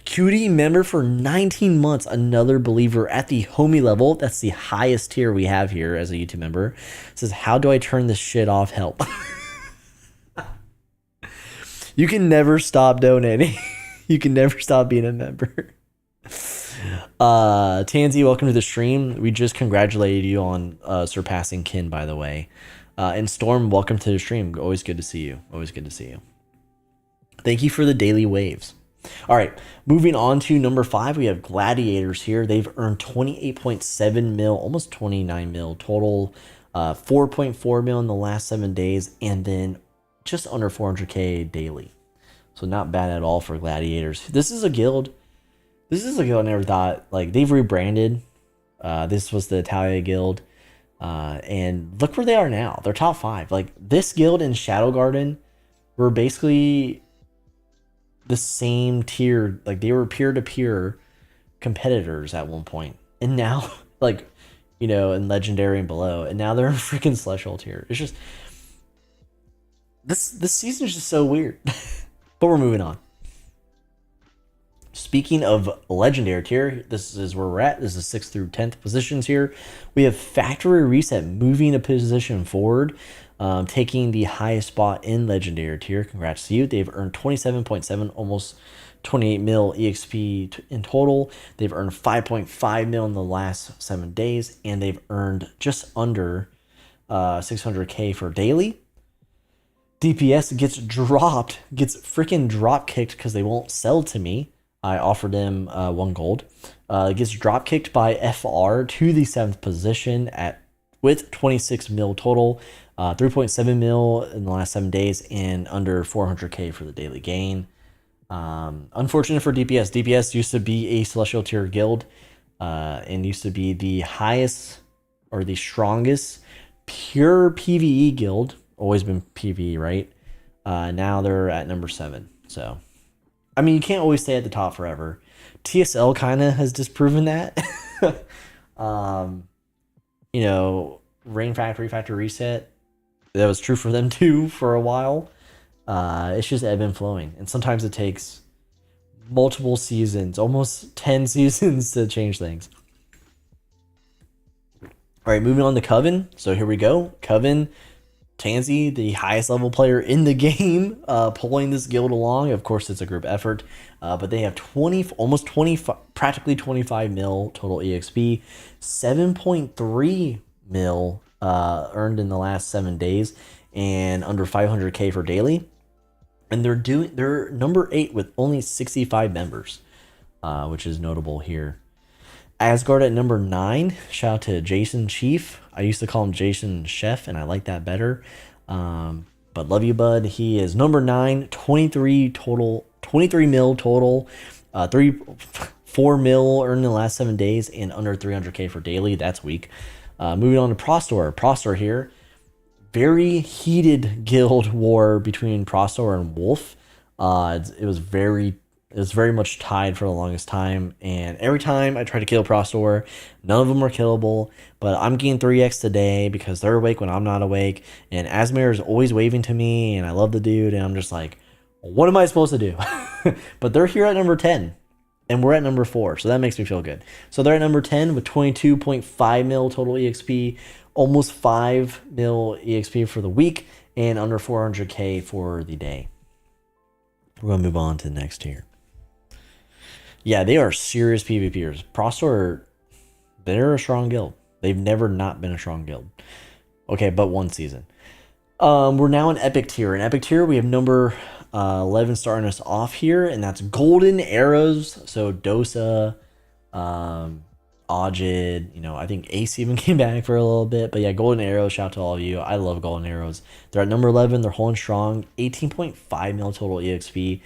Cutie member for 19 months. Another believer at the homie level. That's the highest tier we have here as a YouTube member. It says, how do I turn this shit off? Help. You can never stop donating. You can never stop being a member. Tansy, welcome to the stream. We just congratulated you on surpassing Kin, by the way. And Storm, welcome to the stream. Always good to see you. Always good to see you. Thank you for the daily waves. All right, moving on to number 5, we have Gladiators here. They've earned 28.7 mil, almost 29 mil total, 4.4 mil in the last 7 days, and then just under 400k daily. So not bad at all for Gladiators. This is a guild. I never thought, like, they've rebranded. This was the Italia guild. And look where they are now. They're top 5. Like, this guild and Shadow Garden were basically the same tier. Like, they were peer-to-peer competitors at one point. And now, like, you know, in Legendary and below. And now they're in freaking Celestial tier. It's just... This season is just so weird. But we're moving on. Speaking of Legendary tier, this is where we're at. This is 6th through 10th positions here. We have Factory Reset moving a position forward, taking the highest spot in Legendary tier. Congrats to you. They've earned 27.7, almost 28 mil EXP in total. They've earned 5.5 mil in the last 7 days, and they've earned just under 600k for daily. DPS gets freaking drop kicked because they won't sell to me. I offered them 1 gold. It gets drop kicked by FR to the 7th position with 26 mil total, 3.7 mil in the last 7 days, and under 400k for the daily gain. Unfortunate for DPS. DPS used to be a Celestial tier guild, and used to be the highest or the strongest pure PvE guild. Always been PvE, right? Now they're at number 7. So, I mean, you can't always stay at the top forever. TSL kind of has disproven that. You know, Rain Factory, Factory Reset, that was true for them too for a while. It's just ebb and flowing. And sometimes it takes multiple seasons, almost 10 seasons to change things. All right, moving on to Coven. So here we go. Coven, Tansy, the highest level player in the game, pulling this guild along. Of course, it's a group effort, but they have almost 25, practically 25 mil total EXP, 7.3 mil earned in the last 7 days, and under 500k for daily. And they're number 8 with only 65 members, which is notable here. Asgard at number 9. Shout out to Jason Chief. I used to call him Jason Chef, and I like that better. But love you, bud. He is number 9, 23 mil total, 4 mil earned in the last 7 days, and under 300k for daily. That's weak. Moving on to Prostor. Prostor here. Very heated guild war between Prostor and Wolf. It was very much tied for the longest time, and every time I try to kill Prostor, none of them are killable, but I'm getting 3x today because they're awake when I'm not awake, and Asmir is always waving to me, and I love the dude, and I'm just like, what am I supposed to do? But they're here at number 10, and we're at number 4, so that makes me feel good. So they're at number 10 with 22.5 mil total EXP, almost 5 mil EXP for the week, and under 400k for the day. We're going to move on to the next tier. Yeah, they are serious PvPers. Prostor, they're a strong guild. They've never not been a strong guild. Okay, but 1 season. We're now in Epic tier. In Epic tier, we have number 11 starting us off here, and that's Golden Arrows. So Dosa, Ajid, you know, I think Ace even came back for a little bit. But yeah, Golden Arrows, shout out to all of you. I love Golden Arrows. They're at number 11. They're holding strong. 18.5 mil total EXP.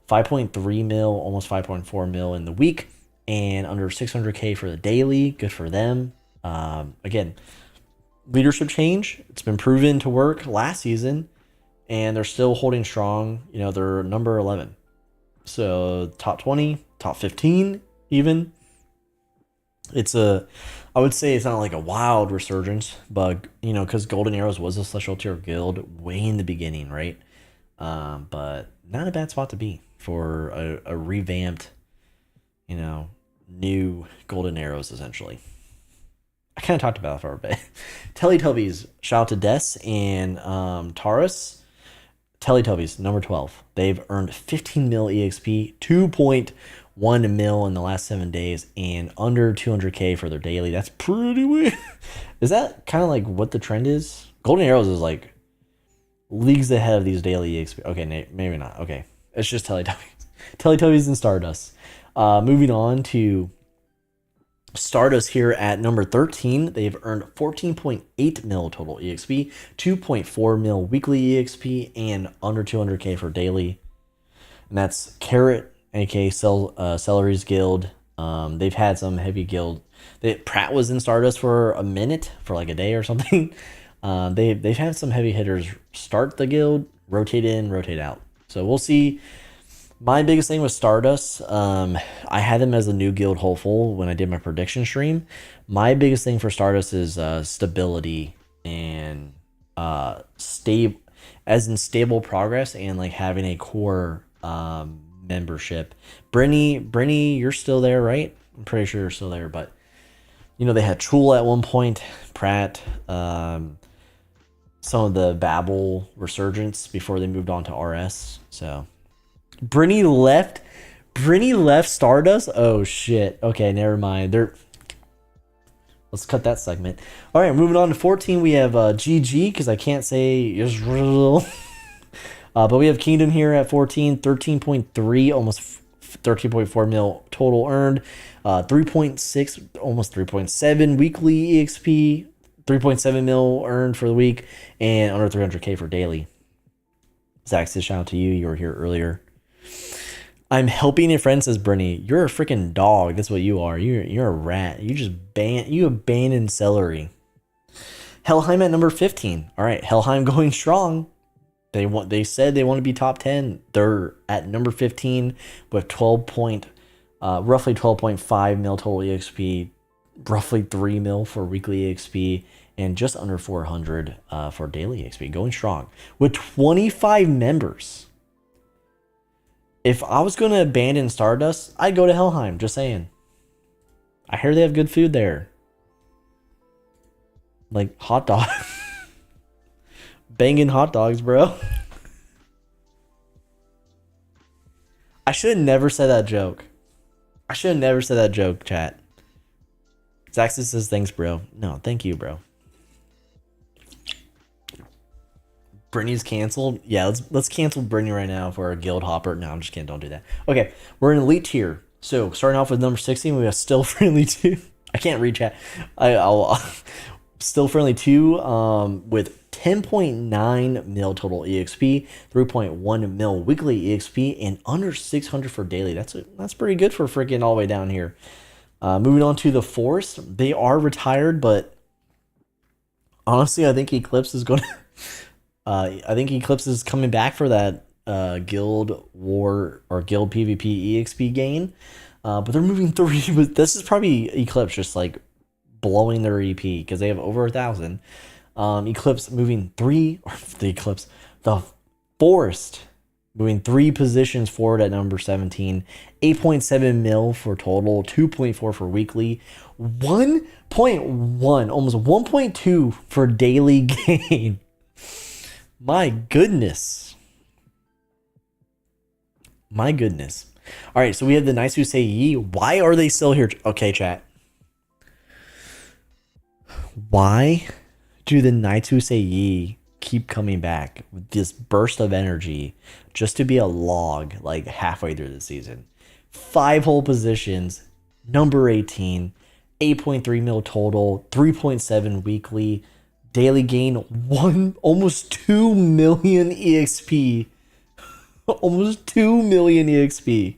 5.3 mil, almost 5.4 mil in the week, and under 600k for the daily. Good for them. Again, leadership change. It's been proven to work last season, and they're still holding strong. You know, they're number 11. So top 20, top 15 even. I would say it's not like a wild resurgence, but, you know, because Golden Arrows was a Celestial Tier guild way in the beginning, right? But not a bad spot to be for a revamped, you know, new Golden Arrows, essentially. I kind of talked about it for a bit. Teletubbies, shout out to Des and Taurus. Teletubbies, number 12. They've earned 15 mil EXP, 2.1 mil in the last 7 days, and under 200k for their daily. That's pretty weird. Is that kind of like what the trend is? Golden Arrows is like leagues ahead of these daily EXP. Okay, maybe not. Okay, it's just Teletubbies. Teletubbies and Stardust. Moving on to Stardust here at number 13. They've earned 14.8 mil total EXP, 2.4 mil weekly EXP, and under 200k for daily. And that's Carrot, aka Celery's Guild. They've had some heavy guild. Pratt was in Stardust for a minute, for like a day or something. They've had some heavy hitters start the guild, rotate in, rotate out. So we'll see. My biggest thing was Stardust. I had them as a new guild hopeful when I did my prediction stream. My biggest thing for Stardust is stability and stable progress, and like having a core membership. Brinny, you're still there, right? I'm pretty sure you're still there, but you know, they had Chul at one point, Pratt, some of the Babel resurgence before they moved on to RS. So Brinny left Stardust. Oh shit. Okay, never mind. Let's cut that segment. All right, moving on to 14. We have GG, because I can't say Israel. But we have Kingdom here at 14, 13.3, almost 13.4 mil total earned, 3.6, almost 3.7 weekly EXP, 3.7 mil earned for the week, and under 300k for daily. Zach, shout out to you. You were here earlier. I'm helping a friend, says Brinny. You're a freaking dog. That's what you are. You're a rat. You abandoned Celery. Helheim at number 15. All right, Helheim going strong. They said they want to be top 10. They're at number 15 with roughly 12.5 mil total EXP, roughly 3 mil for weekly EXP, and just under 400 for daily EXP. Going strong with 25 members. If I was going to abandon Stardust, I'd go to Helheim. Just saying. I hear they have good food there, like hot dog. Banging hot dogs, bro. I should have never said that joke. Chat. Zaxxon says thanks, bro. No, thank you, bro. Britney's canceled. Yeah, let's cancel Britney right now for a guild hopper. No, I'm just kidding. Don't do that. Okay, we're in elite tier. So starting off with number 16, we have Still Friendly 2. I can't read chat. I'll Still Friendly 2 with 10.9 mil total EXP, 3.1 mil weekly EXP, and under 600 for daily. That's pretty good for freaking all the way down here. Moving on to the Force. They are retired, but honestly, I think Eclipse is going to... I think Eclipse is coming back for that guild war or guild PvP EXP gain. But they're moving 3. But this is probably Eclipse just like blowing their EP because they have over 1,000. Eclipse moving 3, or the Forest moving 3 positions forward at number 17. 8.7 mil for total, 2.4 for weekly, 1.1, almost 1.2 for daily gain. My goodness. All right, so we have the Knights Who Say Ye. Why are they still here? Okay, chat. Why do the Knights Who Say Ye keep coming back with this burst of energy just to be a log like halfway through the season? 5 whole positions, number 18, 8.3 mil total, 3.7 weekly, daily gain, almost 2 million EXP. Almost 2 million EXP.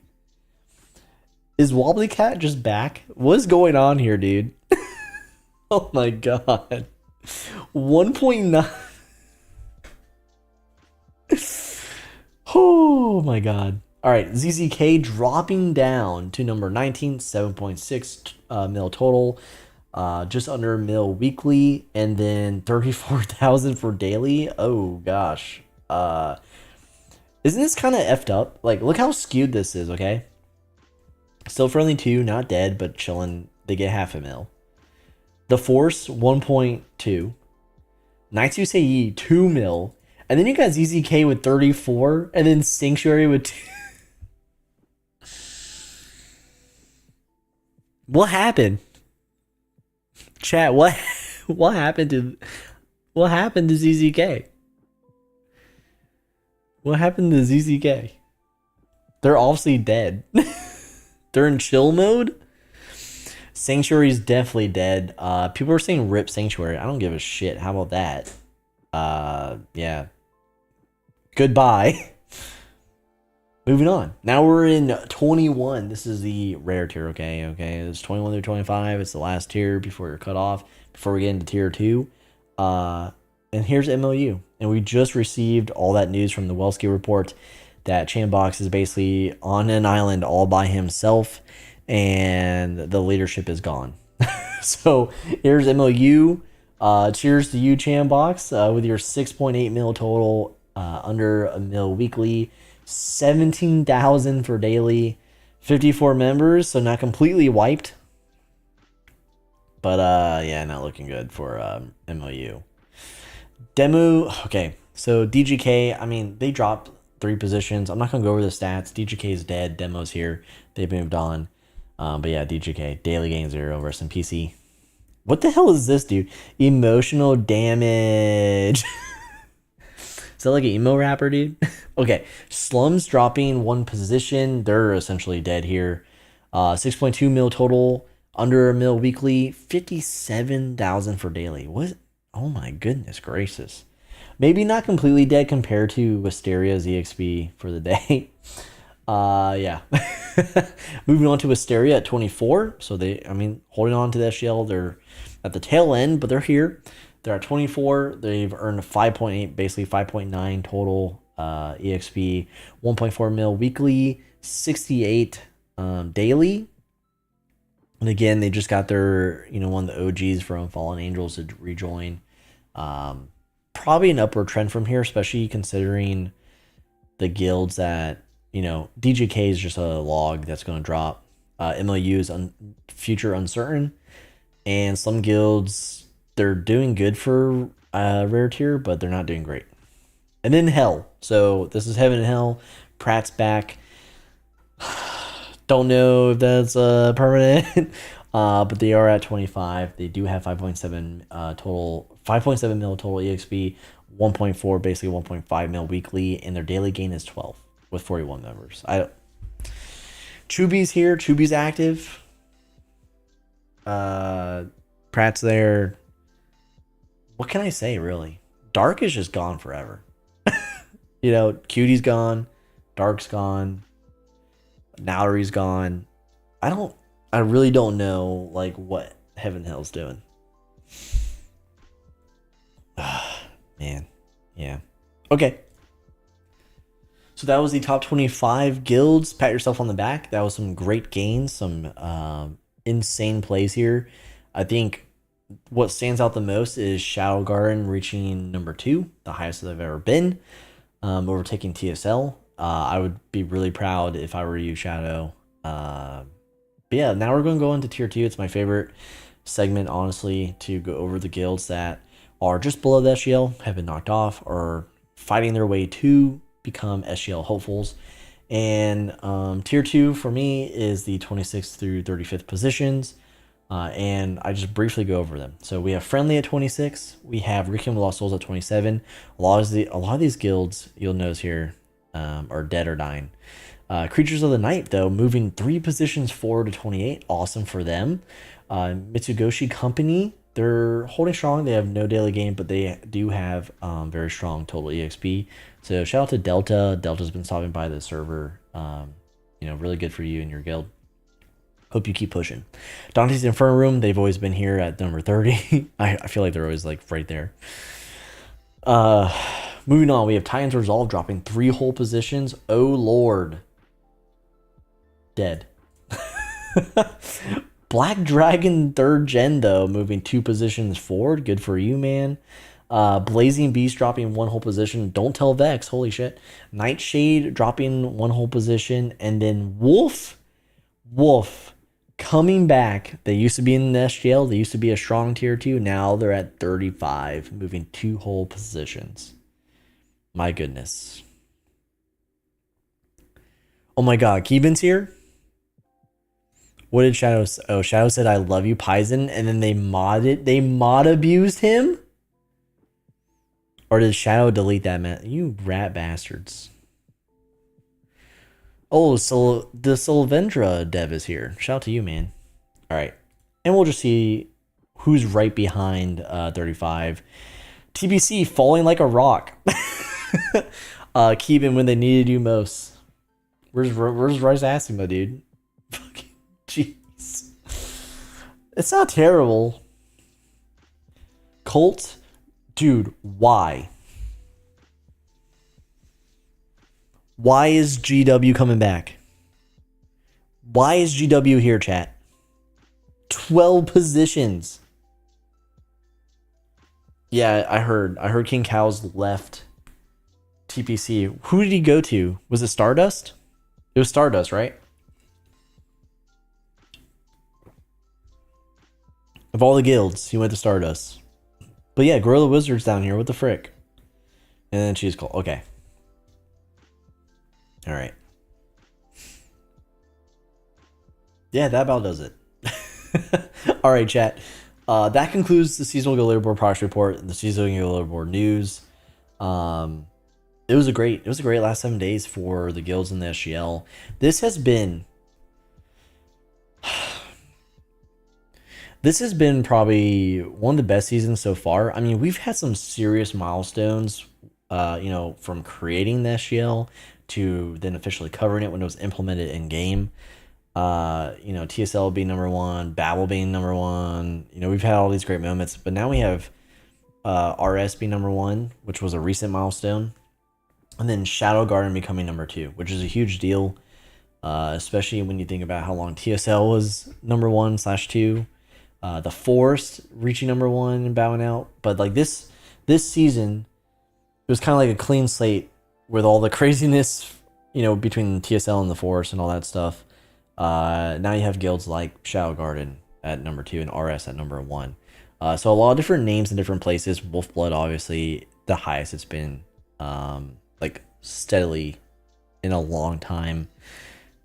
Is Wobbly Cat just back? What's going on here, dude? Oh my god. 1.9. Oh my god. All right, ZZK dropping down to number 19, 7.6 mil total, just under a mil weekly, and then 34,000 for daily. Oh gosh. Isn't this kind of effed up? Like, look how skewed this is, okay? Still Friendly 2, not dead, but chilling. They get half a mil. The Force, 1.2. Nitsu Sei, 2 mil. And then you got ZZK with 34, and then Sanctuary with 2. What happened? Chat, what happened to ZZK? What happened to ZZK? They're obviously dead. They're in chill mode. Sanctuary's definitely dead. People are saying rip Sanctuary. I don't give a shit. How about that? Yeah. Goodbye. Moving on. Now we're in 21. This is the rare tier, okay? Okay, it's 21 through 25. It's the last tier before you're cut off, before we get into tier 2. And here's MLU. And we just received all that news from the Wellski report that Chambox is basically on an island all by himself, and the leadership is gone. So here's MLU. Cheers to you, Chambox, with your 6.8 mil total, under a mil weekly, 17,000 for daily, 54 members, so not completely wiped. But yeah, not looking good for MLU. Demo, okay, so DGK, I mean, they dropped 3 positions. I'm not going to go over the stats. DGK is dead. Demo's here. They've moved on. But yeah, DGK, daily gain 0 versus PC. What the hell is this, dude? Emotional damage. Is that like an emo rapper, dude? Okay, Slums dropping 1 position. They're essentially dead here. 6.2 mil total, under a mil weekly, 57,000 for daily. What? Oh my goodness gracious. Maybe not completely dead compared to Wisteria's EXP for the day. Yeah. Moving on to Wisteria at 24. So they, I mean, holding on to the SGL. They're at the tail end, but they're here. They're at 24. They've earned 5.8, basically 5.9 total EXP, 1.4 mil weekly, 68 daily. And again, they just got their, one of the OGs from Fallen Angels to rejoin. Probably an upward trend from here, especially considering the guilds that, DJK is just a log that's going to drop. MLU is future uncertain. And some guilds, they're doing good for rare tier, but they're not doing great. And then Hell. So this is Heaven and Hell. Pratt's back. Don't know if that's permanent, but they are at 25. They do have 5.7 total, 5.7 mil total EXP, 1.4 basically 1.5 mil weekly, and their daily gain is 12 with 41 members. Chuby's here. Chuby's active. Pratt's there. What can I say, really? Dark is just gone forever. Cutie's gone. Dark's gone. Nowry's gone. I really don't know, what Heaven Hell's doing. Man. Yeah. Okay. So that was the top 25 guilds. Pat yourself on the back. That was some great gains, some insane plays here. I think what stands out the most is Shadow Garden reaching number 2, the highest that I've ever been, overtaking TSL. I would be really proud if I were you, Shadow. But yeah, now we're going to go into tier 2. It's my favorite segment, honestly, to go over the guilds that are just below the SGL, have been knocked off, or fighting their way to become SGL hopefuls. And tier 2 for me is the 26th through 35th positions. And I just briefly go over them. So we have Friendly at 26. We have Requiem of Lost Souls at 27. A lot of these guilds, you'll notice here, are dead or dying. Creatures of the Night, though, moving 3 positions forward to 28. Awesome for them. Mitsugoshi Company, they're holding strong. They have no daily gain, but they do have very strong total EXP. So shout out to Delta. Delta's been stopping by the server. Really good for you and your guild. Hope you keep pushing. Dante's Inferno Room, they've always been here at number 30. I feel like they're always like right there. Moving on, we have Titans Resolve dropping 3 whole positions. Oh Lord. Dead. Black Dragon 3rd gen though, moving 2 positions forward. Good for you, man. Blazing Beast dropping 1 whole position. Don't tell Vex, holy shit. Nightshade dropping 1 whole position. And then Wolf coming back. They used to be in the SGL. They used to be a strong tier 2. Now they're at 35, moving 2 whole positions. My goodness. Oh my god, Keeban's here? What did Shadow say? Oh, Shadow said, I love you, Paisen. And then they mod abused him? Or did Shadow delete that, man? You rat bastards. Oh, so the Solvendra dev is here. Shout out to you, man. All right. And we'll just see who's right behind 35. TBC falling like a rock. Keeban when they needed you most. Where's Rice Asima, dude? Fucking jeez. It's not terrible. Colt, dude, why? Why is GW coming back? Why is GW here, chat? 12 positions. Yeah, I heard King Cows left TPC. Who did he go to? Was it Stardust? It was Stardust, right? Of all the guilds, he went to Stardust. But yeah, Gorilla Wizard's down here. What the frick? And then she's called. Okay. All right. Yeah, that about does it. All right, chat. That concludes the seasonal guild leaderboard progress report, the seasonal guild leaderboard news. It was a great last 7 days for the guilds in the SGL. This has been probably one of the best seasons so far. I mean, we've had some serious milestones, from creating the SGL to then officially covering it when it was implemented in game. TSL being number 1, Babel being number 1. We've had all these great moments, but now we have RS being number 1, which was a recent milestone, and then Shadow Garden becoming number 2, which is a huge deal, especially when you think about how long TSL was number 1/2. The Forest reaching number 1 and bowing out, but like this season, it was kind of like a clean slate with all the craziness, between TSL and the Forest and all that stuff. Now you have guilds like Shadow Garden at number 2 and RS at number 1. So a lot of different names in different places. Wolfblood, obviously, the highest it's been, steadily in a long time.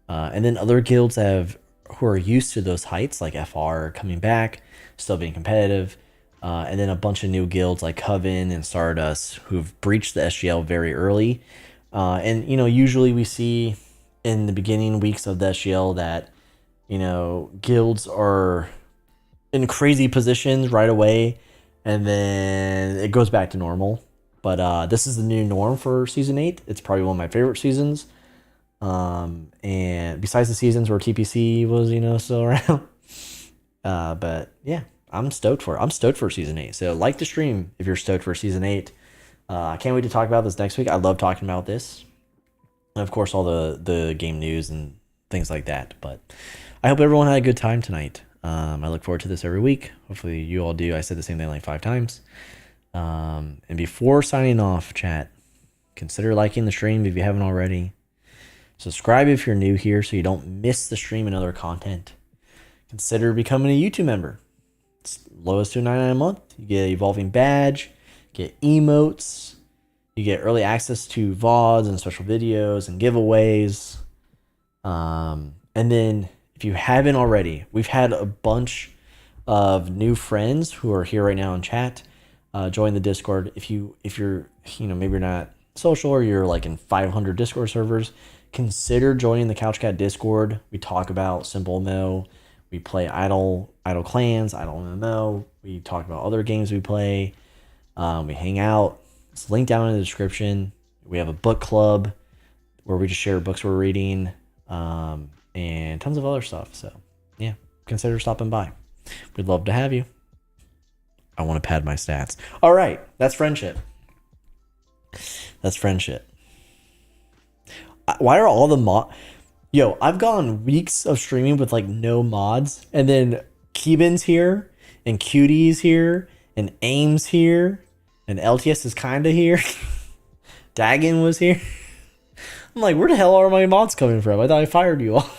And then other guilds who are used to those heights, like FR coming back, still being competitive. And then a bunch of new guilds like Coven and Stardust who've breached the SGL very early. And usually we see in the beginning weeks of the SGL that, guilds are in crazy positions right away, and then it goes back to normal. But this is the new norm for Season 8. It's probably one of my favorite seasons. And besides the seasons where TPC was, still around. But yeah, I'm stoked for Season 8. So like the stream if you're stoked for Season 8. I can't wait to talk about this next week. I love talking about this. And of course, all the game news and things like that. But I hope everyone had a good time tonight. I look forward to this every week. Hopefully you all do. I said the same thing like 5 times. And before signing off, chat, consider liking the stream if you haven't already. Subscribe if you're new here so you don't miss the stream and other content. Consider becoming a YouTube member. It's low as $2.99 a month. You get evolving badge, get emotes, you get early access to VODs and special videos and giveaways. And then if you haven't already, we've had a bunch of new friends who are here right now in chat. Join the Discord. If you're, maybe you're not social or you're like in 500 Discord servers, consider joining the Couch Cat Discord. We talk about SimpleMMO. We play Idle Clans, IdleMMO. We talk about other games we play. We hang out. It's linked down in the description. We have a book club where we just share books we're reading, and tons of other stuff. So yeah. consider stopping by. We'd love to have you. I want to pad my stats. All right, that's friendship. That's friendship. Why are all the Yo, I've gone weeks of streaming with like no mods, and then Keeban's here, and Cutie's here, and Aim's here, and LTS is kinda here. Dagon was here. I'm like, where the hell are my mods coming from? I thought I fired you all.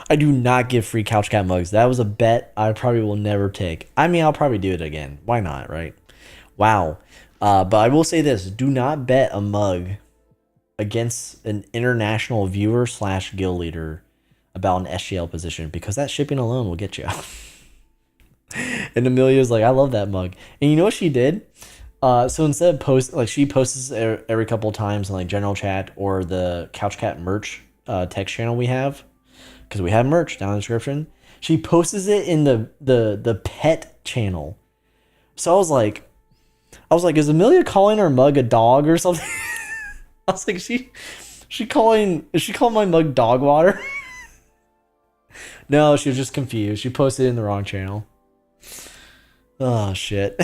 I do not give free Couch Cat mugs. That was a bet I probably will never take. I mean, I'll probably do it again. Why not, right? Wow. But I will say this. Do not bet a mug against an international viewer / guild leader about an SGL position, because that shipping alone will get you. And Amelia's like, I love that mug. And you know what she did? So instead of she posts every couple of times in like general chat or the Couch Cat merch text channel we have, because we have merch down in the description. She posts it in the pet channel. So I was like, is Amelia calling her mug a dog or something? I was like, is she calling my mug dog water? No, she was just confused. She posted it in the wrong channel. Oh shit.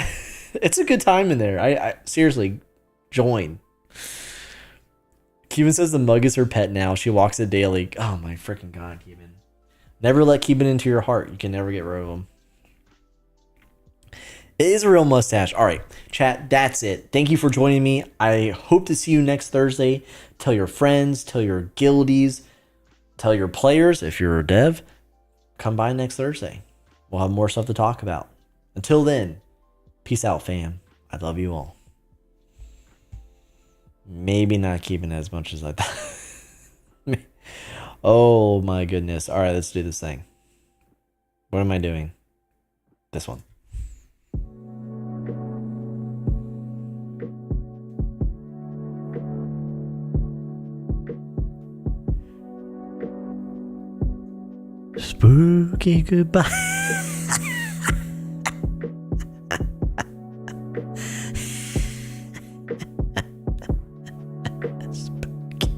It's a good time in there. I seriously, join. Keeban says the mug is her pet now. She walks it daily. Oh my freaking god, Keeban. Never let Keeban into your heart. You can never get rid of him. It is a real mustache. All right, chat, that's it. Thank you for joining me. I hope to see you next Thursday. Tell your friends, tell your guildies, tell your players, if you're a dev, come by next Thursday. We'll have more stuff to talk about. Until then, peace out, fam. I love you all. Maybe not keeping as much as I thought. Oh my goodness. All right, let's do this thing. What am I doing? This one. Spooky goodbye. Spooky.